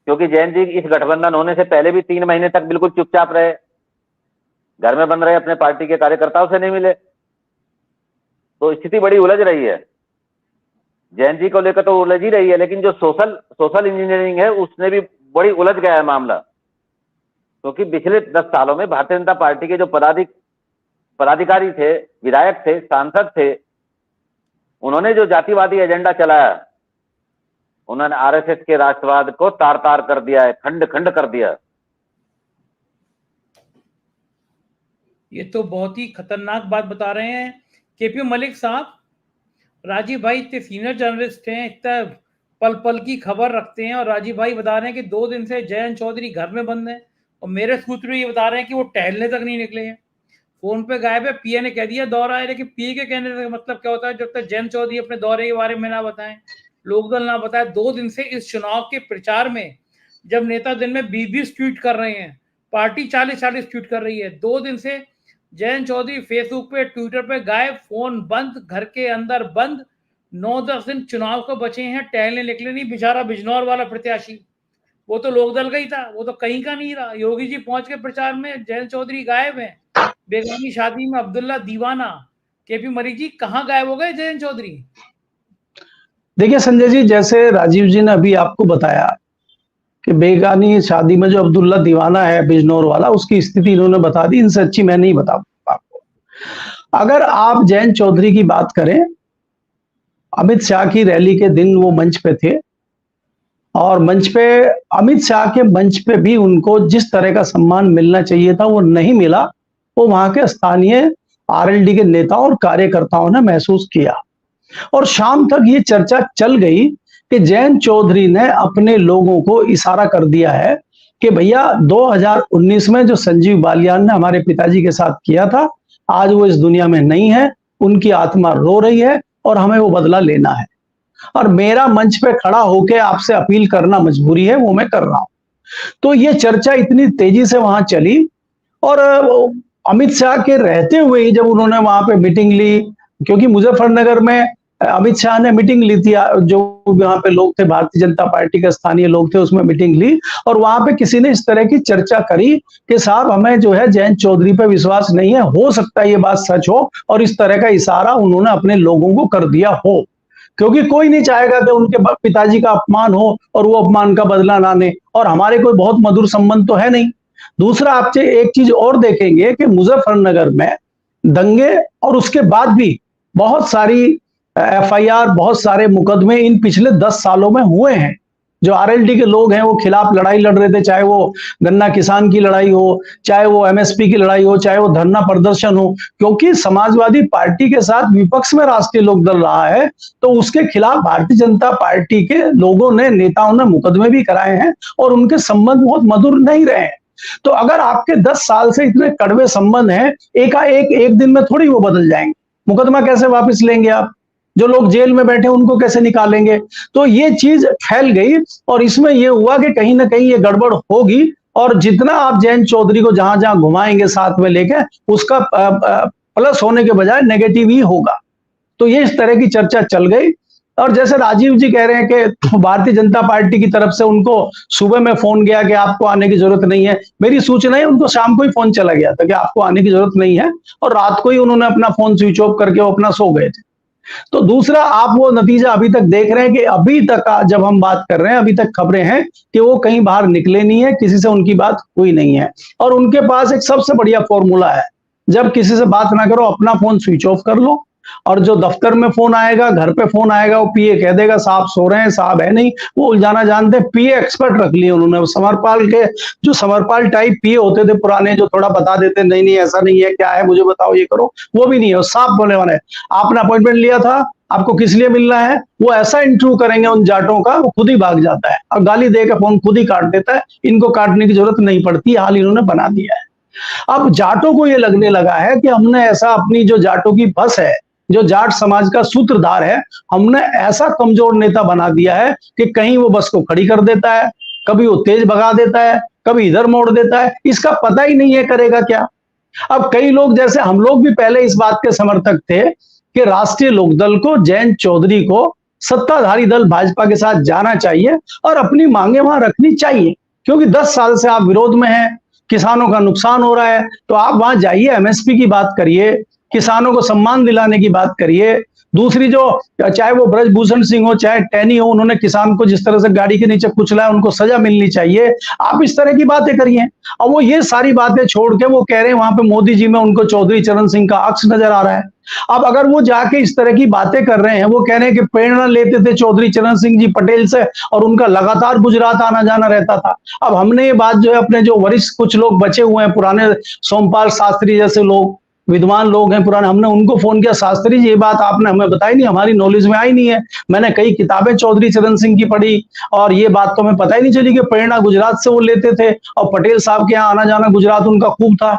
क्योंकि जैन जी इस गठबंधन होने से पहले भी 3 महीने तक बिल्कुल चुपचाप रहे, घर में बंद रहे, अपने पार्टी के कार्यकर्ताओं से नहीं मिले। तो स्थिति बड़ी उलझ रही है। जैन जी को लेकर तो उलझ ही रही है, लेकिन जो सोशल इंजीनियरिंग है उसने भी बड़ी उलझ गया है मामला, क्योंकि पिछले 10 सालों में भारतीय जनता पार्टी के जो पदाधिकारी थे, विधायक थे, सांसद थे, उन्होंने जो जातिवादी एजेंडा चलाया, उन्होंने आरएसएस के राष्ट्रवाद को तार तार कर दिया है, खंड खंड कर दिया। ये तो बहुत ही खतरनाक बात बता रहे हैं केपी मलिक साहब। राजीव भाई इतने सीनियर जर्नलिस्ट हैं, इतना पल पल की खबर रखते हैं, और राजीव भाई बता रहे हैं कि 2 दिन से जयंत चौधरी घर में बंद हैं, और मेरे सूत्र ये बता रहे हैं कि वो टहलने तक नहीं निकले हैं, फोन पे गायब है। पीए ने कह दिया दौरा है, लेकिन पीए के कहने का मतलब क्या होता है? जब तक जयंत चौधरी अपने दौरे के बारे में ना बताएं, लोकदल ना बताए। 2 दिन से इस चुनाव के प्रचार में जब नेता दिन में 20-20 ट्वीट कर रहे हैं, पार्टी 40-40 ट्वीट कर रही है, 2 दिन से जयंत चौधरी फेसबुक पे, ट्विटर पे गायब, फोन बंद, घर के अंदर बंद। 9-10 दिन चुनाव को बचे हैं, टहलने निकले नहीं। बेचारा बिजनौर वाला प्रत्याशी, वो तो लोकदल का ही था, वो तो कहीं का नहीं रहा। योगी जी पहुंच के प्रचार में, जयंत चौधरी गायब हैं। बेगानी शादी में अब्दुल्ला दीवाना, केपी मलिक जी कहाँ गायब हो गए जयंत चौधरी? देखिए संजय जी, जैसे राजीव जी ने अभी आपको बताया कि बेगानी शादी में जो अब्दुल्ला दीवाना है बिजनौर वाला, उसकी स्थिति इन्होंने बता दी। इनसे अच्छी मैं नहीं बता आपको। अगर आप जयंत चौधरी की बात करें, अमित शाह की रैली के दिन वो मंच पे थे, और मंच पे, अमित शाह के मंच पे भी उनको जिस तरह का सम्मान मिलना चाहिए था वो नहीं मिला। वो वहां के स्थानीय आरएलडी के नेताओं और कार्यकर्ताओं ने महसूस किया, और शाम तक ये चर्चा चल गई कि जयंत चौधरी ने अपने लोगों को इशारा कर दिया है कि भैया 2019 में जो संजीव बालियान ने हमारे पिताजी के साथ किया था, आज वो इस दुनिया में नहीं है, उनकी आत्मा रो रही है और हमें वो बदला लेना है, और मेरा मंच पे खड़ा होकर आपसे अपील करना मजबूरी है, वो मैं कर रहा हूं। तो ये चर्चा इतनी तेजी से वहां चली, और अमित शाह के रहते हुए ही जब उन्होंने वहां पे मीटिंग ली, क्योंकि मुजफ्फरनगर में अमित शाह ने मीटिंग ली थी, जो वहां पे लोग थे भारतीय जनता पार्टी के स्थानीय लोग थे, उसमें मीटिंग ली, और वहां पे किसी ने इस तरह की चर्चा करी कि साहब हमें जो है जयंत चौधरी पे विश्वास नहीं है, हो सकता है ये बात सच हो, और इस तरह का इशारा उन्होंने अपने लोगों को कर दिया हो, क्योंकि कोई नहीं चाहेगा कि उनके पिताजी का अपमान हो और वो अपमान का बदला ना ले, और हमारे कोई बहुत मधुर संबंध तो है नहीं। दूसरा, आप एक चीज और देखेंगे कि मुजफ्फरनगर में दंगे और उसके बाद भी बहुत सारी एफआईआर, बहुत सारे मुकदमे इन पिछले 10 सालों में हुए हैं। जो आरएलडी के लोग हैं वो खिलाफ लड़ाई लड़ रहे थे, चाहे वो गन्ना किसान की लड़ाई हो, चाहे वो एमएसपी की लड़ाई हो, चाहे वो धरना प्रदर्शन हो, क्योंकि समाजवादी पार्टी के साथ विपक्ष में राष्ट्रीय लोकदल रहा है, तो उसके खिलाफ भारतीय जनता पार्टी के लोगों ने, नेताओं ने मुकदमे भी कराए हैं, और उनके संबंध बहुत मधुर नहीं रहे हैं। तो अगर आपके 10 साल से इतने कड़वे संबंध हैं, एक दिन में थोड़ी वो बदल जाएंगे। मुकदमा कैसे वापस लेंगे आप? जो लोग जेल में बैठे उनको कैसे निकालेंगे? तो ये चीज फैल गई, और इसमें ये हुआ कि कहीं ना कहीं ये गड़बड़ होगी, और जितना आप जयंत चौधरी को जहां जहां घुमाएंगे साथ में लेके, उसका प्लस होने के बजाय नेगेटिव ही होगा। तो ये इस तरह की चर्चा चल गई। और जैसे राजीव जी कह रहे हैं कि भारतीय जनता पार्टी की तरफ से उनको सुबह में फोन गया कि आपको आने की जरूरत नहीं है, मेरी सूचना है उनको शाम को ही फोन चला गया था कि आपको आने की जरूरत नहीं है, और रात को ही उन्होंने अपना फोन स्विच ऑफ करके वो अपना सो गए थे। तो दूसरा, आप वो नतीजा अभी तक देख रहे हैं कि अभी तक जब हम बात कर रहे हैं, अभी तक खबरें हैं कि वो कहीं बाहर निकले नहीं है, किसी से उनकी बात हुई नहीं है। और उनके पास एक सबसे बढ़िया फॉर्मूला है, जब किसी से बात ना करो अपना फोन स्विच ऑफ कर लो, और जो दफ्तर में फोन आएगा, घर पे फोन आएगा, वो पीए कह देगा साहब सो रहे हैं, साहब है नहीं, वो उलझाना जानते। पीए एक्सपर्ट रख लिए उन्होंने, समरपाल के जो समरपाल टाइप पीए होते थे पुराने, जो थोड़ा बता देते नहीं नहीं ऐसा नहीं है, क्या है मुझे बताओ, ये करो, वो भी नहीं है, वो साफ बोलने वाले हैं। आपने अपॉइंटमेंट लिया था, आपको किस लिए मिलना है, वो ऐसा इंटरव्यू करेंगे उन जाटों का, वो खुद ही भाग जाता है और गाली देकर फोन खुद ही काट देता है। इनको काटने की जरूरत नहीं पड़ती, हाल इन्होंने बना दिया है। अब जाटों को ये लगने लगा है कि हमने ऐसा अपनी जो जाटों की बस है, जो जाट समाज का सूत्रधार है, हमने ऐसा कमजोर नेता बना दिया है कि कहीं वो बस को खड़ी कर देता है, कभी वो तेज भगा देता है, कभी इधर मोड़ देता है, इसका पता ही नहीं है करेगा क्या। अब कई लोग, जैसे हम लोग भी पहले इस बात के समर्थक थे कि राष्ट्रीय लोकदल को, जयंत चौधरी को सत्ताधारी दल भाजपा के साथ जाना चाहिए और अपनी मांगे वहां रखनी चाहिए, क्योंकि 10 साल से आप विरोध में हैं, किसानों का नुकसान हो रहा है, तो आप वहां जाइए, एमएसपी की बात करिए, किसानों को सम्मान दिलाने की बात करिए। दूसरी, जो चाहे वो ब्रजभूषण सिंह हो चाहे टैनी हो, उन्होंने किसान को जिस तरह से गाड़ी के नीचे कुचला, उनको सजा मिलनी चाहिए। आप इस तरह की बातें करिए। और वो ये सारी बातें छोड़ के वो कह रहे हैं वहां पे मोदी जी में उनको चौधरी चरण सिंह का अक्स नजर आ रहा है। अब अगर वो जाके इस तरह की बातें कर रहे हैं, वो कह रहे हैं कि प्रेरणा लेते थे चौधरी चरण सिंह जी पटेल से और उनका लगातार गुजरात आना जाना रहता था। अब हमने ये बात जो है अपने जो वरिष्ठ कुछ लोग बचे हुए हैं पुराने, सोमपाल शास्त्री जैसे लोग, विद्वान लोग हैं पुराने, हमने उनको फोन किया, शास्त्री जी ये बात आपने हमें बताई नहीं, हमारी नॉलेज में आई नहीं है। मैंने कई किताबें चौधरी चरण सिंह की पढ़ी और ये बात तो हमें पता ही नहीं चली कि प्रेरणा गुजरात से वो लेते थे और पटेल साहब के यहाँ आना जाना गुजरात उनका खूब था।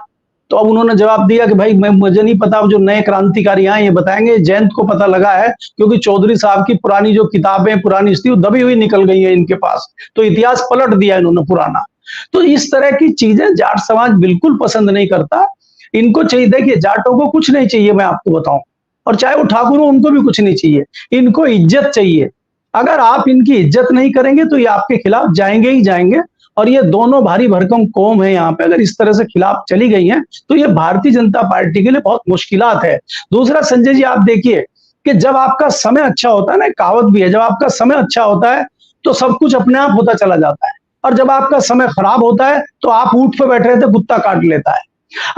तो अब उन्होंने जवाब दिया कि भाई मुझे नहीं पता, जो नए क्रांतिकारी आए ये बताएंगे। जयंत को पता लगा है क्योंकि चौधरी साहब की पुरानी जो किताबें, पुरानी स्थिति दबी हुई निकल गई है इनके पास, तो इतिहास पलट दिया इन्होंने पुराना। तो इस तरह की चीजें जाट समाज बिल्कुल पसंद नहीं करता। इनको चाहिए, देखिए जाटों को कुछ नहीं चाहिए, मैं आपको बताऊं, और चाहे वो ठाकुर हो उनको भी कुछ नहीं चाहिए, इनको इज्जत चाहिए। अगर आप इनकी इज्जत नहीं करेंगे तो ये आपके खिलाफ जाएंगे ही जाएंगे। और ये दोनों भारी भरकम कौम है यहाँ पे, अगर इस तरह से खिलाफ चली गई हैं तो ये भारतीय जनता पार्टी के लिए बहुत मुश्किलात है। दूसरा संजय जी, आप देखिए कि जब आपका समय अच्छा होता है ना, कहावत भी है, जब आपका समय अच्छा होता है तो सब कुछ अपने आप होता चला जाता है, और जब आपका समय खराब होता है तो आप ऊंट पे बैठे रहते कुत्ता काट लेता है।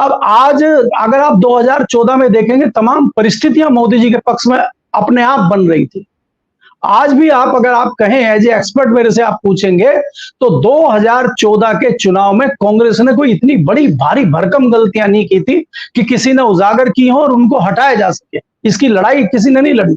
अब आज अगर आप 2014 में देखेंगे, तमाम परिस्थितियां मोदी जी के पक्ष में अपने आप बन रही थी। आज भी आप अगर आप कहें एज ए एक्सपर्ट मेरे से आप पूछेंगे तो 2014 के चुनाव में कांग्रेस ने कोई इतनी बड़ी भारी भरकम गलतियां नहीं की थी कि किसी ने उजागर की हो और उनको हटाया जा सके। इसकी लड़ाई किसी ने नहीं लड़ी।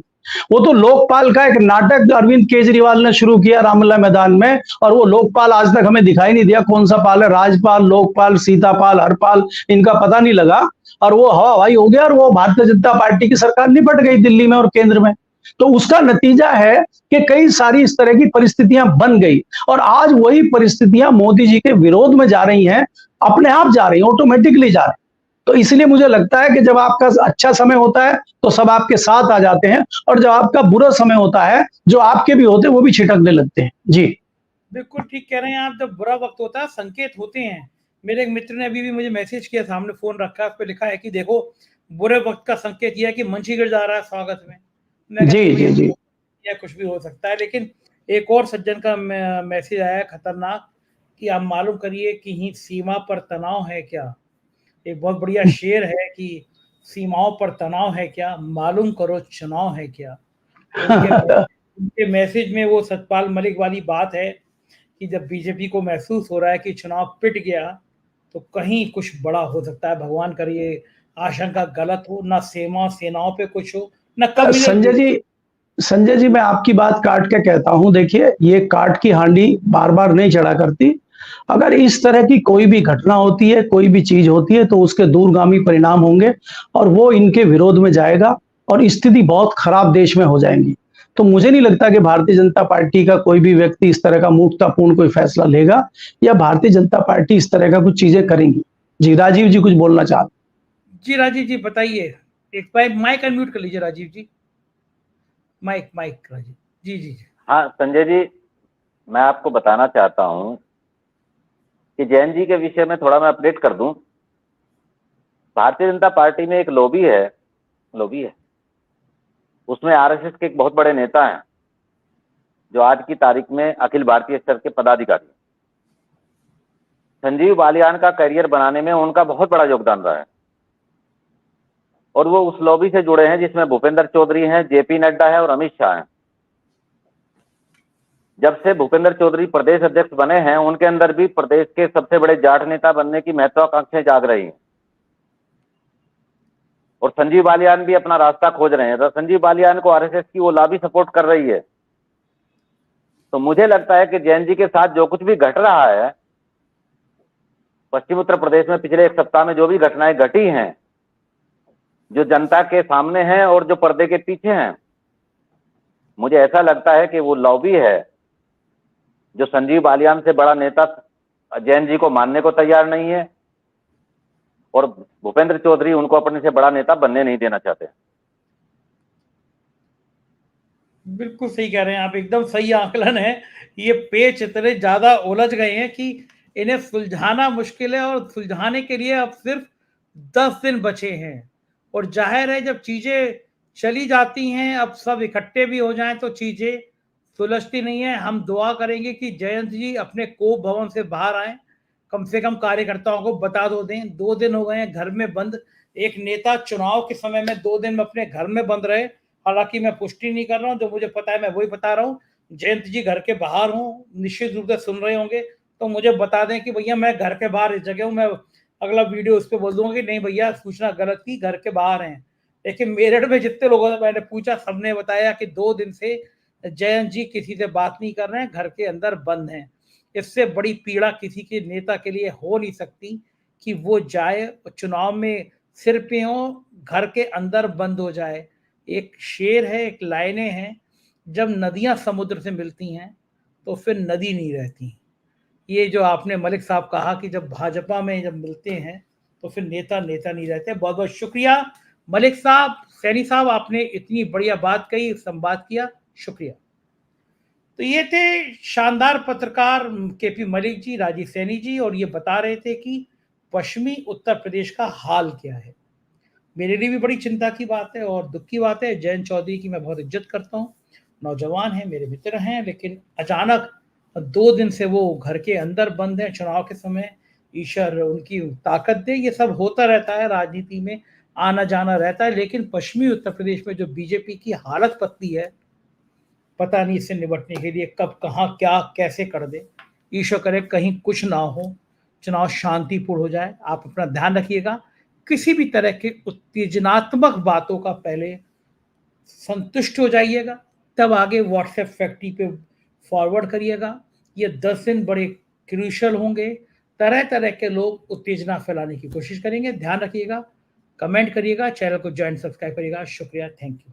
वो तो लोकपाल का एक नाटक अरविंद केजरीवाल ने शुरू किया रामलला मैदान में, और वो लोकपाल आज तक हमें दिखाई नहीं दिया कौन सा पाल है, राजपाल, लोकपाल, सीतापाल, हरपाल, इनका पता नहीं लगा, और वो हवा हवाई हो गया और वो भारतीय जनता पार्टी की सरकार निपट गई दिल्ली में और केंद्र में। तो उसका नतीजा है कि कई सारी इस तरह की परिस्थितियां बन गई, और आज वही परिस्थितियां मोदी जी के विरोध में जा रही हैं, अपने आप जा रही हैं, ऑटोमेटिकली जा रही हैं। तो इसलिए मुझे लगता है कि जब आपका अच्छा समय होता है तो सब आपके साथ आ जाते हैं, और जब आपका बुरा समय होता है, जो आपके भी होते हैं वो भी छिटकने लगते हैं। जी बिल्कुल ठीक कह रहे हैं आप। जब बुरा वक्त होता है संकेत होते हैं। मेरे एक मित्र ने अभी भी मुझे मैसेज किया, सामने फोन रखा है, उस पर लिखा है कि देखो बुरे वक्त का संकेत यह है कि मंच ही गिर जा रहा है स्वागत में। मैं जी कहता जी जी या कुछ भी हो सकता है। लेकिन एक और सज्जन का मैसेज आया खतरनाक कि आप मालूम करिए कि ही सीमा पर तनाव है क्या। एक बहुत बढ़िया शेर है कि सीमाओं पर तनाव है क्या, मालूम करो चुनाव है क्या। उनके मैसेज में वो सतपाल मलिक वाली बात है कि जब बीजेपी को महसूस हो रहा है कि चुनाव पिट गया तो कहीं कुछ बड़ा हो सकता है। भगवान करिए आशंका गलत हो, ना सेनाओं पे कुछ हो, ना कब संजय जी मैं आपकी बात काट के कहता हूं, देखिए ये काट की हांडी बार बार नहीं चढ़ा करती। अगर इस तरह की कोई भी घटना होती है, कोई भी चीज होती है, तो उसके दूरगामी परिणाम होंगे और वो इनके विरोध में जाएगा और स्थिति बहुत खराब देश में हो जाएंगी। तो मुझे नहीं लगता कि भारतीय जनता पार्टी का कोई भी व्यक्ति इस तरह का मूर्खतापूर्ण कोई फैसला लेगा, या भारतीय जनता पार्टी इस तरह का कुछ चीजें करेंगी। जी राजीव जी कुछ बोलना चाहते? जी राजीव जी बताइए, एक माइक अनम्यूट कर लीजिए राजीव जी, माइक माइक राजीव जी। जी जी हाँ संजय जी, मैं आपको बताना चाहता हूं कि जैन जी के विषय में थोड़ा मैं अपडेट कर दूं। भारतीय जनता पार्टी में एक लॉबी है उसमें आरएसएस के एक बहुत बड़े नेता हैं जो आज की तारीख में अखिल भारतीय स्तर के पदाधिकारी। संजीव बालियान का करियर बनाने में उनका बहुत बड़ा योगदान रहा है और वो उस लॉबी से जुड़े हैं जिसमें भूपेंद्र चौधरी हैं, जेपी नड्डा है और अमित शाह हैं। जब से भूपेंद्र चौधरी प्रदेश अध्यक्ष बने हैं, उनके अंदर भी प्रदेश के सबसे बड़े जाट नेता बनने की महत्वाकांक्षाएं जाग रही हैं और संजीव बालियान भी अपना रास्ता खोज रहे हैं। तो संजीव बालियान को आरएसएस की वो लॉबी सपोर्ट कर रही है। तो मुझे लगता है कि जैन जी के साथ जो कुछ भी घट रहा है पश्चिम उत्तर प्रदेश में पिछले एक सप्ताह में, जो भी घटनाएं घटी हैं, जो जनता के सामने हैं और जो पर्दे के पीछे हैं, मुझे ऐसा लगता है कि वो लॉबी है जो संजीव बालियान से बड़ा नेता जैन जी को मानने को तैयार नहीं है और भूपेंद्र चौधरी उनको अपने से बड़ा नेता बनने नहीं देना चाहते। बिल्कुल सही कह रहे हैं आप, एकदम सही आकलन है। ये पेच इतने ज्यादा उलझ गए हैं कि इन्हें सुलझाना मुश्किल है और सुलझाने के लिए अब सिर्फ 10 दिन बचे हैं। और जाहिर है जब चीजें चली जाती हैं, अब सब इकट्ठे भी हो जाएं तो चीजें सुलझती नहीं है। हम दुआ करेंगे कि जयंत जी अपने कोप भवन से बाहर आए, कम से कम कार्यकर्ताओं को बता दो दें। 2 दिन हो गए हैं घर में बंद। एक नेता चुनाव के समय में 2 दिन में अपने घर में बंद रहे। हालांकि मैं पुष्टि नहीं कर रहा हूं, जो मुझे पता है मैं वही बता रहा हूं। जयंत जी घर के बाहर हूं, निश्चित रूप से सुन रहे होंगे, तो मुझे बता दें कि भैया मैं घर के बाहर इस जगह हूं। मैं अगला वीडियो उस पर बोल दूंगा कि नहीं भैया सूचना गलत थी, घर के बाहर हैं। लेकिन मेरठ में जितने लोगों से मैंने पूछा, सबने बताया कि 2 दिन से जयंत जी किसी से बात नहीं कर रहे हैं, घर के अंदर बंद हैं। इससे बड़ी पीड़ा किसी के नेता के लिए हो नहीं सकती कि वो जाए चुनाव में सिर पे हो, घर के अंदर बंद हो जाए। एक शेर है, एक लाइनें हैं, जब नदियां समुद्र से मिलती हैं तो फिर नदी नहीं रहती। ये जो आपने मलिक साहब कहा कि जब भाजपा में जब मिलते हैं तो फिर नेता नेता नहीं रहते। बहुत बहुत शुक्रिया मलिक साहब, सैनी साहब, आपने इतनी बढ़िया बात कही, संवाद किया, शुक्रिया। तो ये थे शानदार पत्रकार केपी मलिक जी, राजीव सैनी जी, और ये बता रहे थे कि पश्चिमी उत्तर प्रदेश का हाल क्या है। मेरे लिए भी बड़ी चिंता की बात है और दुख की बात है। जयंत चौधरी की मैं बहुत इज्जत करता हूँ, नौजवान हैं, मेरे मित्र हैं, लेकिन अचानक 2 दिन से वो घर के अंदर बंद हैं चुनाव के समय। ईश्वर उनकी ताकत दे। ये सब होता रहता है, राजनीति में आना जाना रहता है, लेकिन पश्चिमी उत्तर प्रदेश में जो बीजेपी की हालत पतली है, पता नहीं इससे निपटने के लिए कब कहाँ क्या कैसे कर दे। ईश्वर करे कहीं कुछ ना हो, चुनाव शांतिपूर्ण हो जाए। आप अपना ध्यान रखिएगा। किसी भी तरह के उत्तेजनात्मक बातों का पहले संतुष्ट हो जाइएगा, तब आगे व्हाट्सएप फैक्ट्री पे फॉरवर्ड करिएगा। ये 10 दिन बड़े क्रूशल होंगे। तरह तरह के लोग उत्तेजना फैलाने की कोशिश करेंगे। ध्यान रखिएगा, कमेंट करिएगा, चैनल को ज्वाइन सब्सक्राइब करिएगा। शुक्रिया, थैंक यू।